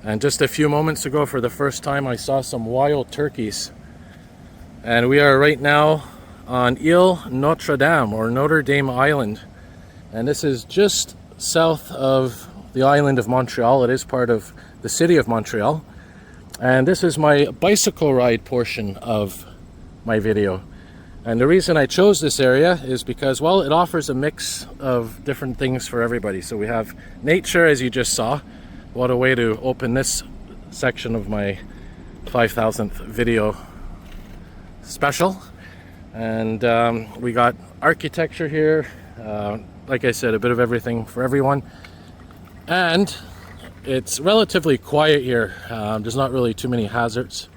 And just a few moments ago, for the first time, I saw some wild turkeys. And we are right now on Ile Notre Dame, or Notre Dame Island. And this is just south of the island of Montreal. It is part of the city of Montreal. And this is my bicycle ride portion of my video. And the reason I chose this area is because, well, it offers a mix of different things for everybody. So we have nature, as you just saw. What a way to open this section of my 5,000th video special. And we got architecture here. Like I said, a bit of everything for everyone. And it's relatively quiet here. There's not really too many hazards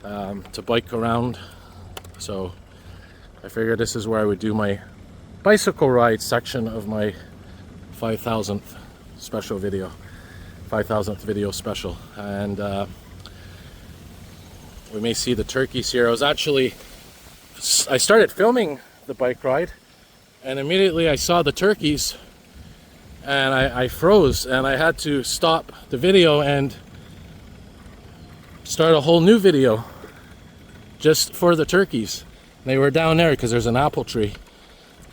to bike around. So I figured this is where I would do my bicycle ride section of my 5,000th special video. 5,000th video special. And we may see the turkeys here. I started filming the bike ride, and immediately I saw the turkeys, and I froze, and I had to stop the video and start a whole new video just for the turkeys. They were down there because there's an apple tree,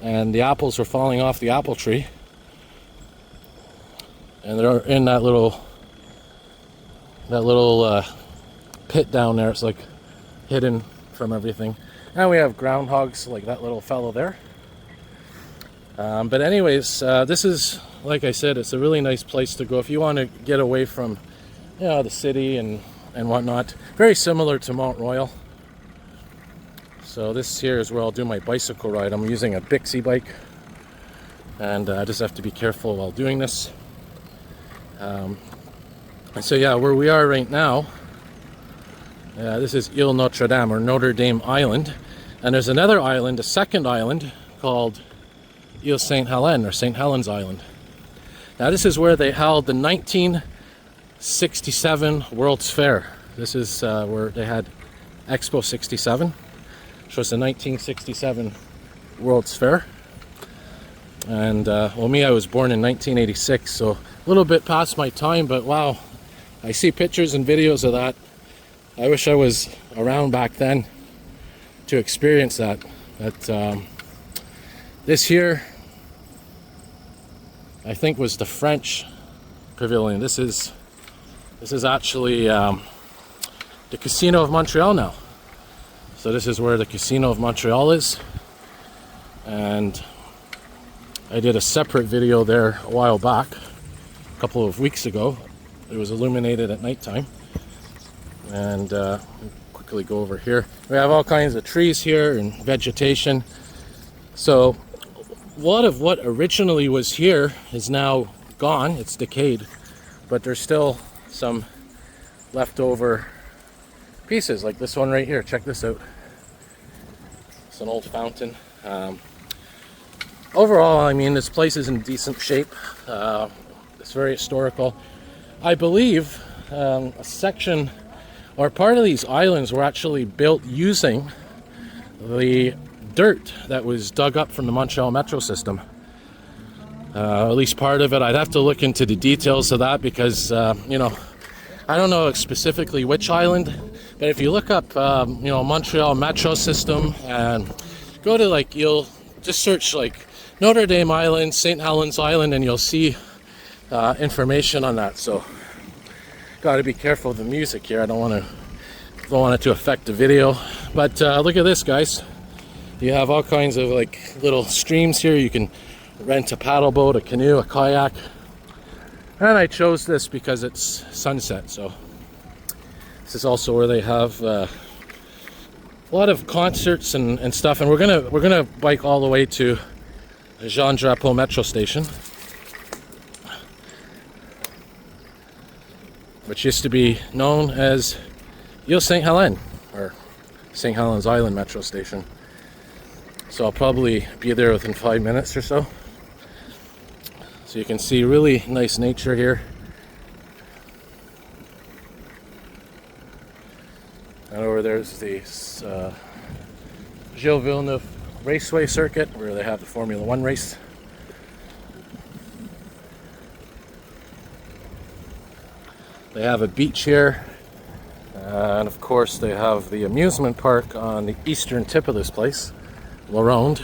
and the apples were falling off the apple tree, and they're in that little pit down there. It's like hidden from everything. And we have groundhogs like that little fellow there. But anyways, this is, like I said, it's a really nice place to go if you want to get away from, you know, the city and whatnot. Very similar to Montreal. So this here is where I'll do my bicycle ride. I'm using a Bixie bike, and I just have to be careful while doing this. And so yeah, where we are right now, this is Ile Notre Dame, or Notre Dame Island, and there's another island, a second island, called Ile Saint Helene, or St. Helens Island. Now this is where they held the 1967 World's Fair. This is where they had Expo 67. So it's the 1967 World's Fair. And well, me, I was born in 1986, so a little bit past my time, but wow, I see pictures and videos of that. I wish I was around back then to experience that. But this here, I think, was the French pavilion. This is actually the Casino of Montreal now. So this is where the Casino of Montreal is, and I did a separate video there a while back, a couple of weeks ago. It was illuminated at nighttime. And quickly go over here. We have all kinds of trees here and vegetation. So a lot of what originally was here is now gone. It's decayed, but there's still some leftover pieces, like this one right here. Check this out. It's an old fountain. Overall, I mean, this place is in decent shape. It's very historical. I believe a section or part of these islands were actually built using the dirt that was dug up from the Montreal metro system. At least part of it. I'd have to look into the details of that because, you know, I don't know specifically which island, but if you look up, you know, Montreal metro system and go to like, you'll just search like Notre Dame Island, St. Helens Island, and you'll see information on that. So got to be careful of the music here. I don't want it to affect the video. But look at this, guys. You have all kinds of like little streams here. You can rent a paddle boat, a canoe, a kayak. And I chose this because it's sunset. So this is also where they have a lot of concerts and stuff. And we're gonna bike all the way to Jean Drapeau Metro Station, which used to be known as Ile Saint Helene, or St. Helens Island Metro Station. So I'll probably be there within 5 minutes or so. So you can see really nice nature here. And over there's the Gilles Villeneuve Raceway Circuit, where they have the Formula 1 race. They have a beach here, and of course they have the amusement park on the eastern tip of this place, La Ronde,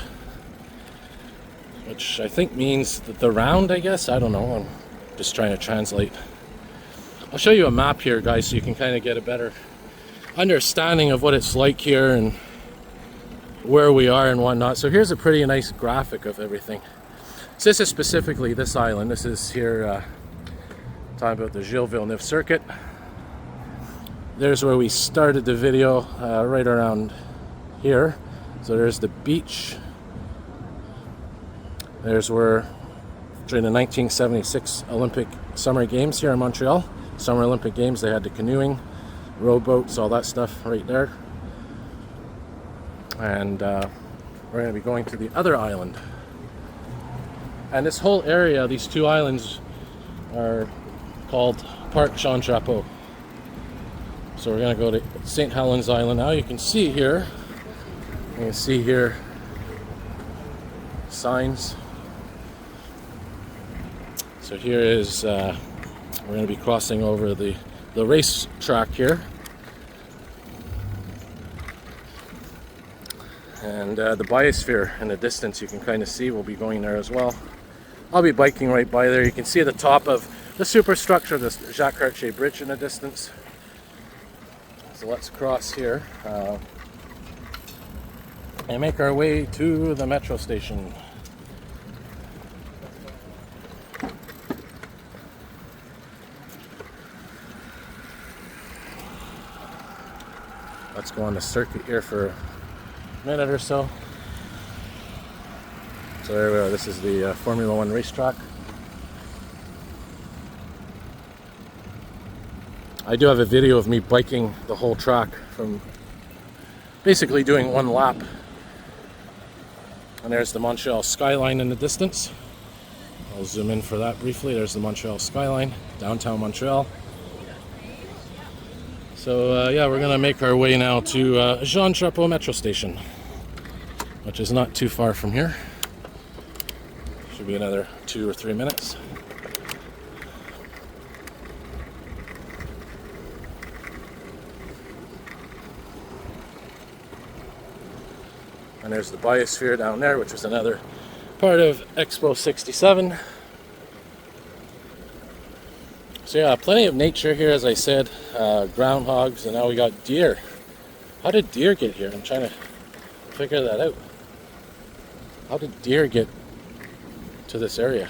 which I think means the round, I guess. I don't know, I'm just trying to translate. I'll show you a map here, guys, so you can kind of get a better understanding of what it's like here and where we are and whatnot. So here's a pretty nice graphic of everything. So this is specifically this island. This is here, talking about the Gilles Villeneuve circuit. There's where we started the video, right around here. So there's the beach. There's where, during the 1976 Olympic Summer Games here in Montreal, Summer Olympic Games, they had the canoeing, rowboats, all that stuff right there. And we're going to be going to the other island. And this whole area, these two islands, are called Parc Jean Drapeau. So we're gonna go to St. Helens Island now. You can see here signs. So here is we're going to be crossing over the race track here, and the biosphere in the distance you can kind of see. We'll be going there as well. I'll be biking right by there. You can see the top of the superstructure, the Jacques Cartier Bridge in the distance. So let's cross here and make our way to the metro station. Let's go on the circuit here for a minute or so. So there we are. This is the Formula One racetrack. I do have a video of me biking the whole track, from basically doing one lap. And there's the Montreal skyline in the distance. I'll zoom in for that briefly. There's the Montreal skyline, downtown Montreal. So yeah, we're gonna make our way now to Jean Drapeau metro station, which is not too far from here. Should be another 2 or 3 minutes. And there's the biosphere down there, which was another part of Expo 67. So yeah, plenty of nature here, as I said. Groundhogs, and now we got deer. How did deer get here? I'm trying to figure that out. How did deer get to this area?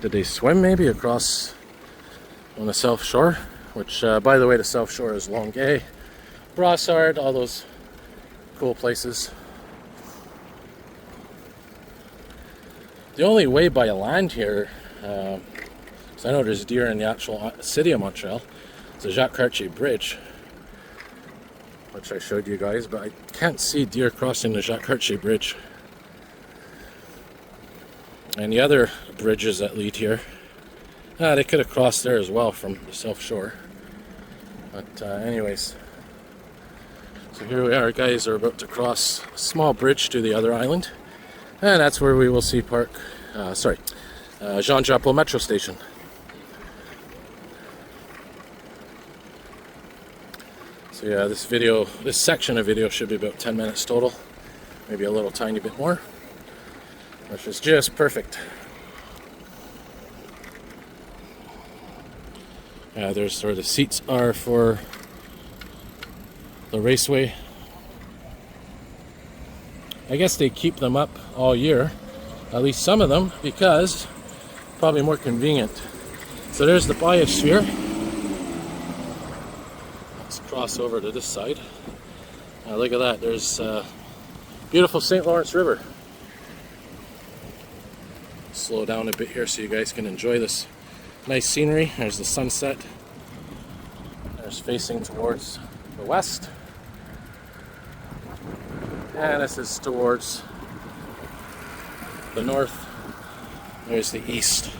Did they swim maybe across on the South Shore? Which, by the way, the South Shore is Longueuil, Brossard, all those cool places. The only way by land here, so I know there's deer in the actual city of Montreal. It's the Jacques Cartier Bridge, which I showed you guys, but I can't see deer crossing the Jacques Cartier Bridge. And the other bridges that lead here, they could have crossed there as well from the South Shore. But anyways, so here we are, guys. Are about to cross a small bridge to the other island, and that's where we will see Jean Drapeau metro station. So yeah, this section of video should be about 10 minutes total, maybe a little tiny bit more, which is just perfect. Yeah, there's where the seats are for the raceway. I guess they keep them up all year, at least some of them, because probably more convenient. So there's the biosphere. Let's cross over to this side. Look at that, there's beautiful St. Lawrence River. Slow down a bit here so you guys can enjoy this nice scenery. There's the sunset. There's facing towards the west. And this is towards the north. There's the east.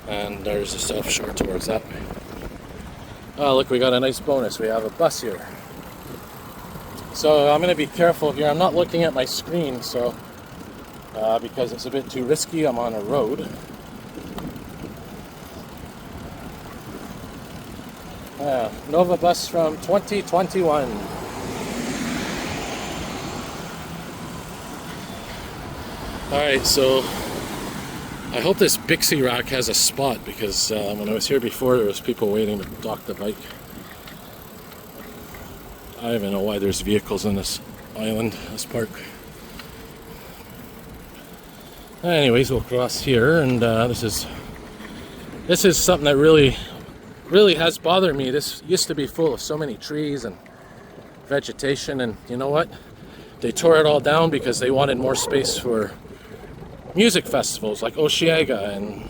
And there's the South Shore towards that way. Oh, look, we got a nice bonus. We have a bus here. So I'm going to be careful here. I'm not looking at my screen, so because it's a bit too risky. I'm on a road. Nova bus from 2021. Alright, so I hope this Bixie rack has a spot, because when I was here before there was people waiting to dock the bike. I don't even know why there's vehicles on this island, this park. Anyways, we'll cross here, and this is something that really has bothered me. This used to be full of so many trees and vegetation, and you know what? They tore it all down because they wanted more space for music festivals like Osheaga and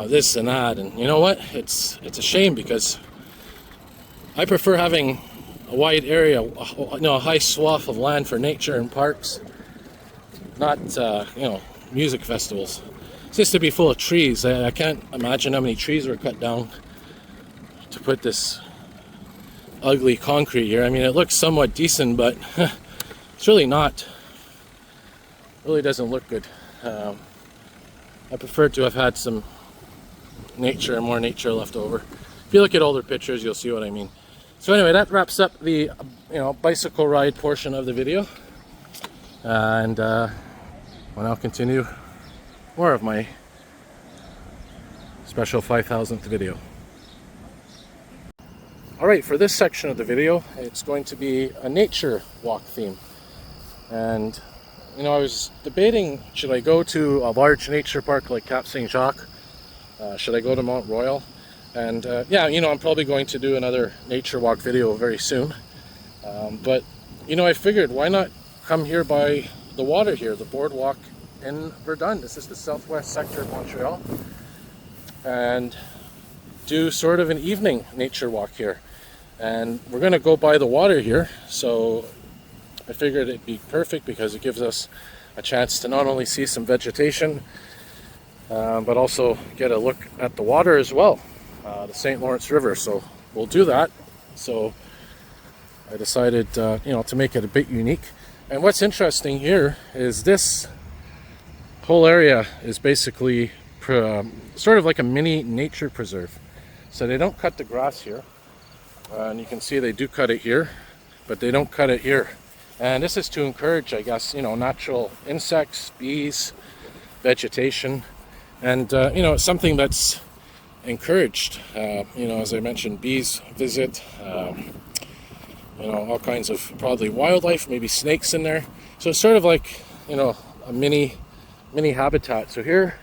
this and that. And you know what? It's a shame, because I prefer having a wide area, a high swath of land for nature and parks, not music festivals. This used to be full of trees. I can't imagine how many trees were cut down to put this ugly concrete here. I mean, it looks somewhat decent, but it's really not. It really doesn't look good. I prefer to have had some nature, more nature left over. If you look at older pictures, you'll see what I mean. So anyway, that wraps up the bicycle ride portion of the video, and we'll now continue more of my special 5,000th video. Alright, for this section of the video, it's going to be a nature walk theme. And I was debating, should I go to a large nature park like Cap Saint Jacques? Should I go to Mont Royal? And yeah, I'm probably going to do another nature walk video very soon. But I figured, why not come here by the water here, the boardwalk in Verdun. This is the southwest sector of Montreal. And do sort of an evening nature walk here. And we're going to go by the water here, so I figured it'd be perfect because it gives us a chance to not only see some vegetation, but also get a look at the water as well, the St. Lawrence River. So we'll do that. So I decided, to make it a bit unique. And what's interesting here is this whole area is basically sort of like a mini nature preserve. So they don't cut the grass here, and you can see they do cut it here, but they don't cut it here. And this is to encourage, I guess, natural insects, bees, vegetation, and it's something that's encouraged. As I mentioned, bees visit, all kinds of probably wildlife, maybe snakes in there. So it's sort of like, a mini habitat. So here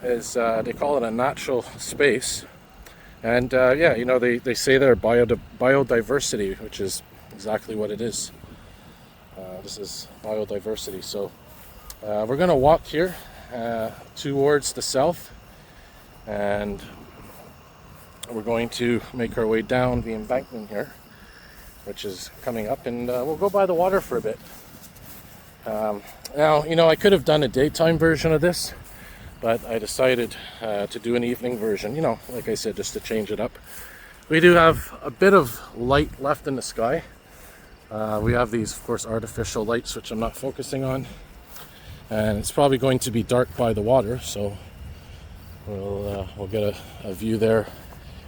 is, they call it a natural space. And they say they're biodiversity, which is exactly what it is. This is biodiversity. So we're going to walk here towards the south, and we're going to make our way down the embankment here, which is coming up, and we'll go by the water for a bit. Now, I could have done a daytime version of this, but I decided to do an evening version, like I said, just to change it up. We do have a bit of light left in the sky. We have these, of course, artificial lights, which I'm not focusing on. And it's probably going to be dark by the water, so we'll get a view there.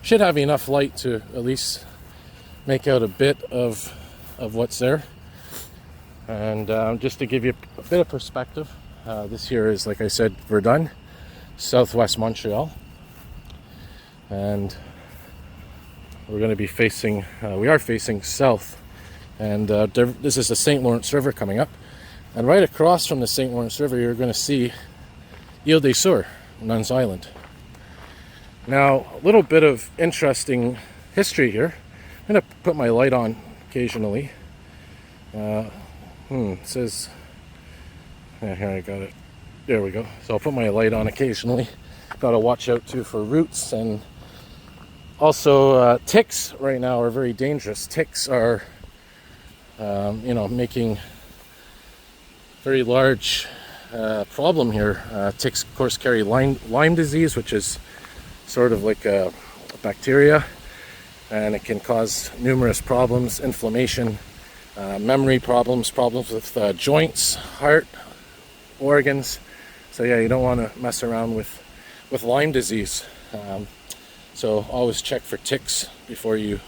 Should have enough light to at least make out a bit of what's there. And just to give you a bit of perspective, this here is, like I said, Verdun, southwest Montreal. And we're going to be facing, we are facing south. And this is the St. Lawrence River coming up. And right across from the St. Lawrence River, you're going to see Ile des Sœurs, Nuns Island. Now, a little bit of interesting history here. I'm going to put my light on occasionally. It says, yeah, here I got it. There we go. So I'll put my light on occasionally. Got to watch out too for roots, and also ticks right now are very dangerous. Ticks are, making very large problem here. Ticks, of course, carry Lyme disease, which is sort of like a bacteria, and it can cause numerous problems, inflammation, memory problems with joints, heart, organs. So yeah, you don't want to mess around with Lyme disease. So always check for ticks before you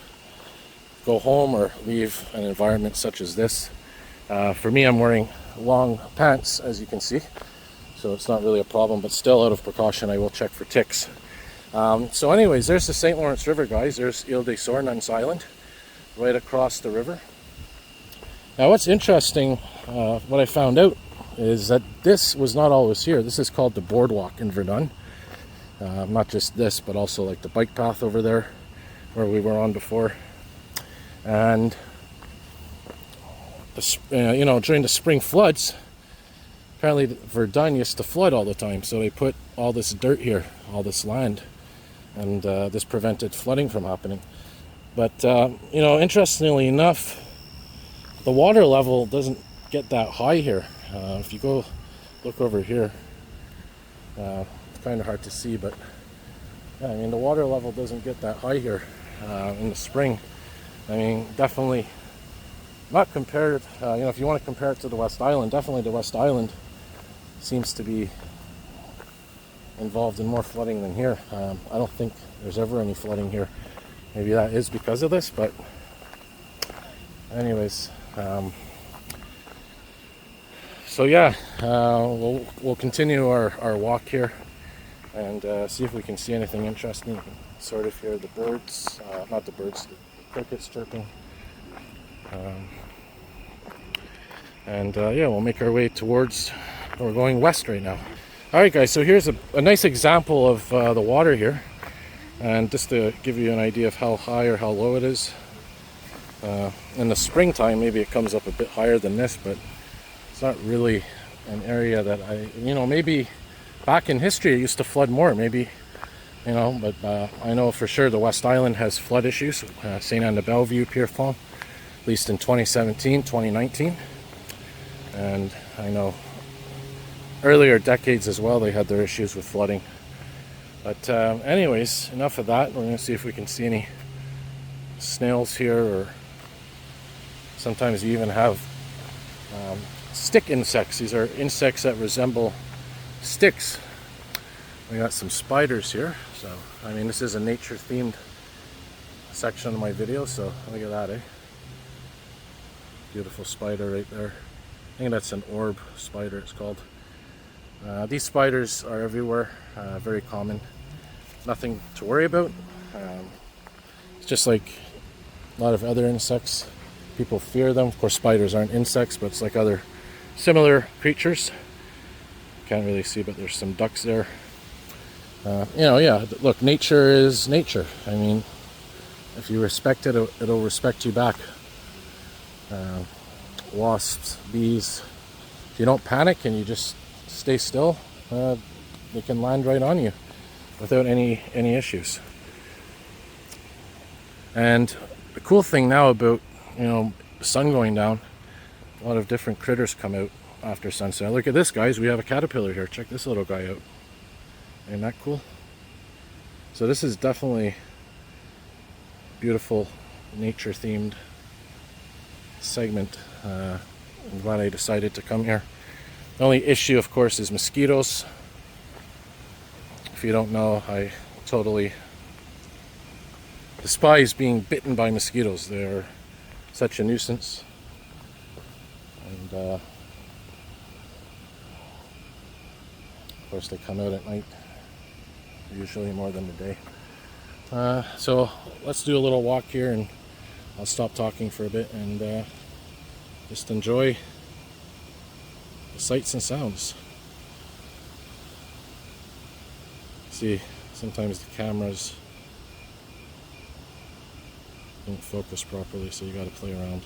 go home or leave an environment such as this. For me, I'm wearing long pants, as you can see, so it's not really a problem, but still, out of precaution, I will check for ticks. So anyways, there's the St. Lawrence River, guys. There's Ile des Sœurs, Nuns Island, right across the river. Now what's interesting, what I found out, is that this was not always here. This is called the boardwalk in Verdun. Not just this, but also like the bike path over there where we were on before. And during the spring floods, apparently Verdun used to flood all the time, so they put all this dirt here, all this land, and this prevented flooding from happening. But interestingly enough, the water level doesn't get that high here. If you go look over here, It's kind of hard to see, but yeah, I mean the water level doesn't get that high here in the spring. I mean, definitely not compared, if you want to compare it to the West Island, definitely the West Island seems to be involved in more flooding than here. I don't think there's ever any flooding here. Maybe that is because of this, but anyways, so yeah, we'll continue our walk here and see if we can see anything interesting. You can sort of hear the birds, not the birds, the crickets chirping. Yeah, we'll make our way towards, we're going west right now. Alright guys, so here's a nice example of the water here, and just to give you an idea of how high or how low it is. In the springtime maybe it comes up a bit higher than this, but it's not really an area that maybe back in history it used to flood more, maybe, but I know for sure the West Island has flood issues. St. Anne de Bellevue, Pierrefonds, at least in 2017, 2019, and I know earlier decades as well they had their issues with flooding. But anyways, enough of that. We're going to see if we can see any snails here, or sometimes you even have stick insects. These are insects that resemble sticks. We got some spiders here, so I mean this is a nature themed section of my video, so look at that, beautiful spider right there. I think that's an orb spider it's called. These spiders are everywhere, very common, nothing to worry about. It's just like a lot of other insects. People fear them. Of course spiders aren't insects, but it's like other similar creatures. Can't really see, but there's some ducks there. Yeah, look, nature is nature. I mean, if you respect it, it'll respect you back. Wasps, bees, if you don't panic and you just stay still, they can land right on you without any issues. And the cool thing now about the sun going down, a lot of different critters come out after sunset. Look at this, guys, we have a caterpillar here. Check this little guy out. Isn't that cool? So this is definitely beautiful nature themed segment. I'm glad I decided to come here. The only issue, of course, is mosquitoes. If you don't know, I totally despise being bitten by mosquitoes. They're such a nuisance. And of course they come out at night, usually more than the day. So let's do a little walk here, and I'll stop talking for a bit and just enjoy the sights and sounds. See, sometimes the cameras don't focus properly, so you got to play around.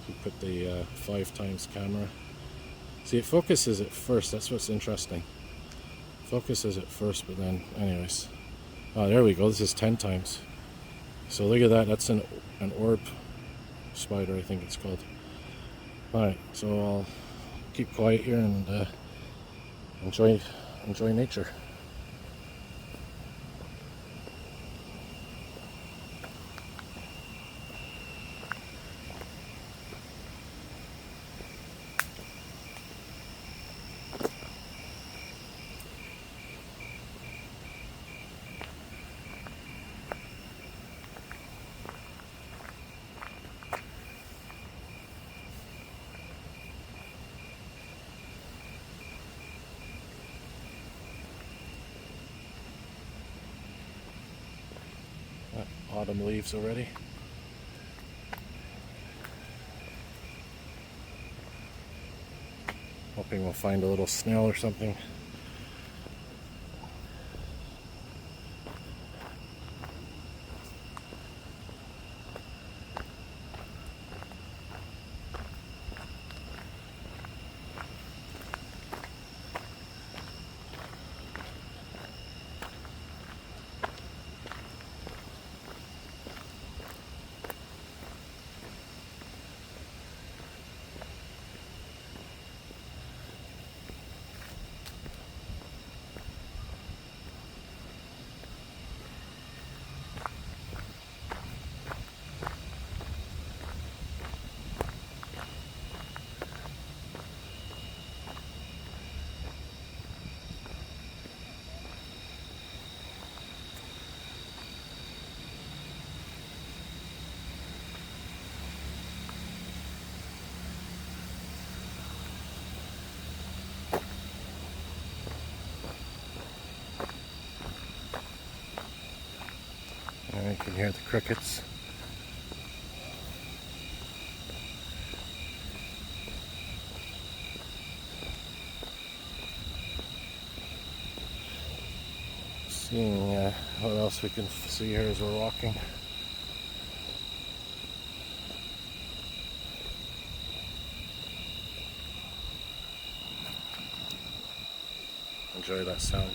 If you put the 5x camera, see, it focuses at first. That's what's interesting. Focuses at first, but then, anyways. Oh, there we go. This is 10x. So look at that. That's an orb spider, I think it's called. Alright, so I'll keep quiet here and enjoy nature. Autumn leaves already. Hoping we'll find a little snail or something. And you can hear the crickets. Seeing what else we can see here as we're walking. Enjoy that sound.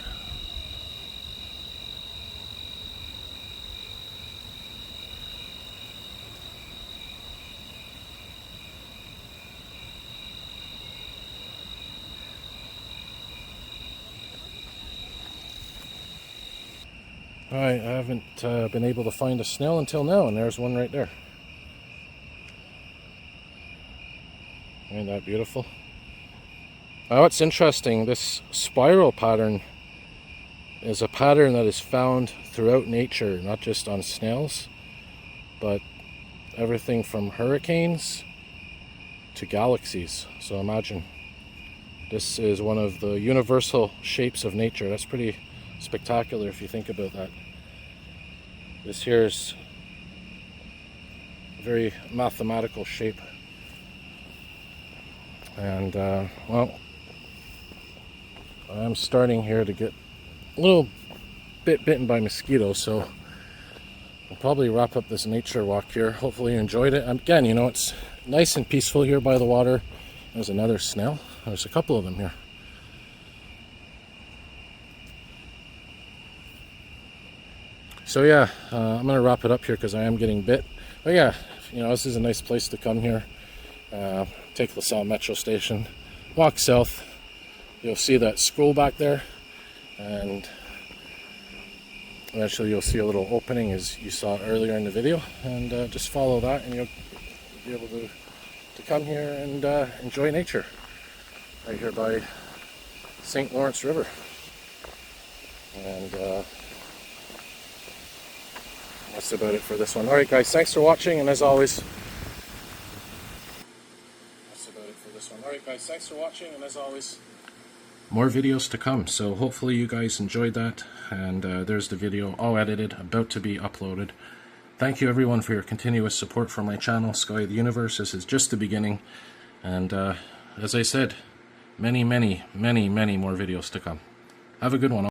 Alright, I haven't been able to find a snail until now, and there's one right there. Ain't that beautiful? What's interesting, this spiral pattern is a pattern that is found throughout nature, not just on snails, but everything from hurricanes to galaxies. So imagine, this is one of the universal shapes of nature. That's pretty spectacular if you think about that. This here is a very mathematical shape. And well, I'm starting here to get a little bit bitten by mosquitoes, so I'll probably wrap up this nature walk here. Hopefully you enjoyed it. Again, you know, it's nice and peaceful here by the water. There's another snail. There's a couple of them here. So yeah, I'm gonna wrap it up here because I am getting bit. But yeah, you know, this is a nice place to come here. Take LaSalle Metro Station, walk south. You'll see that scroll back there, and eventually you'll see a little opening as you saw earlier in the video, and just follow that and you'll be able to come here and enjoy nature right here by St. Lawrence River. And that's about it for this one. Alright guys, thanks for watching, and as always, more videos to come. So hopefully you guys enjoyed that, and there's the video all edited, about to be uploaded. Thank you everyone for your continuous support for my channel, Sky of the Universe. This is just the beginning, and as I said, many more videos to come. Have a good one.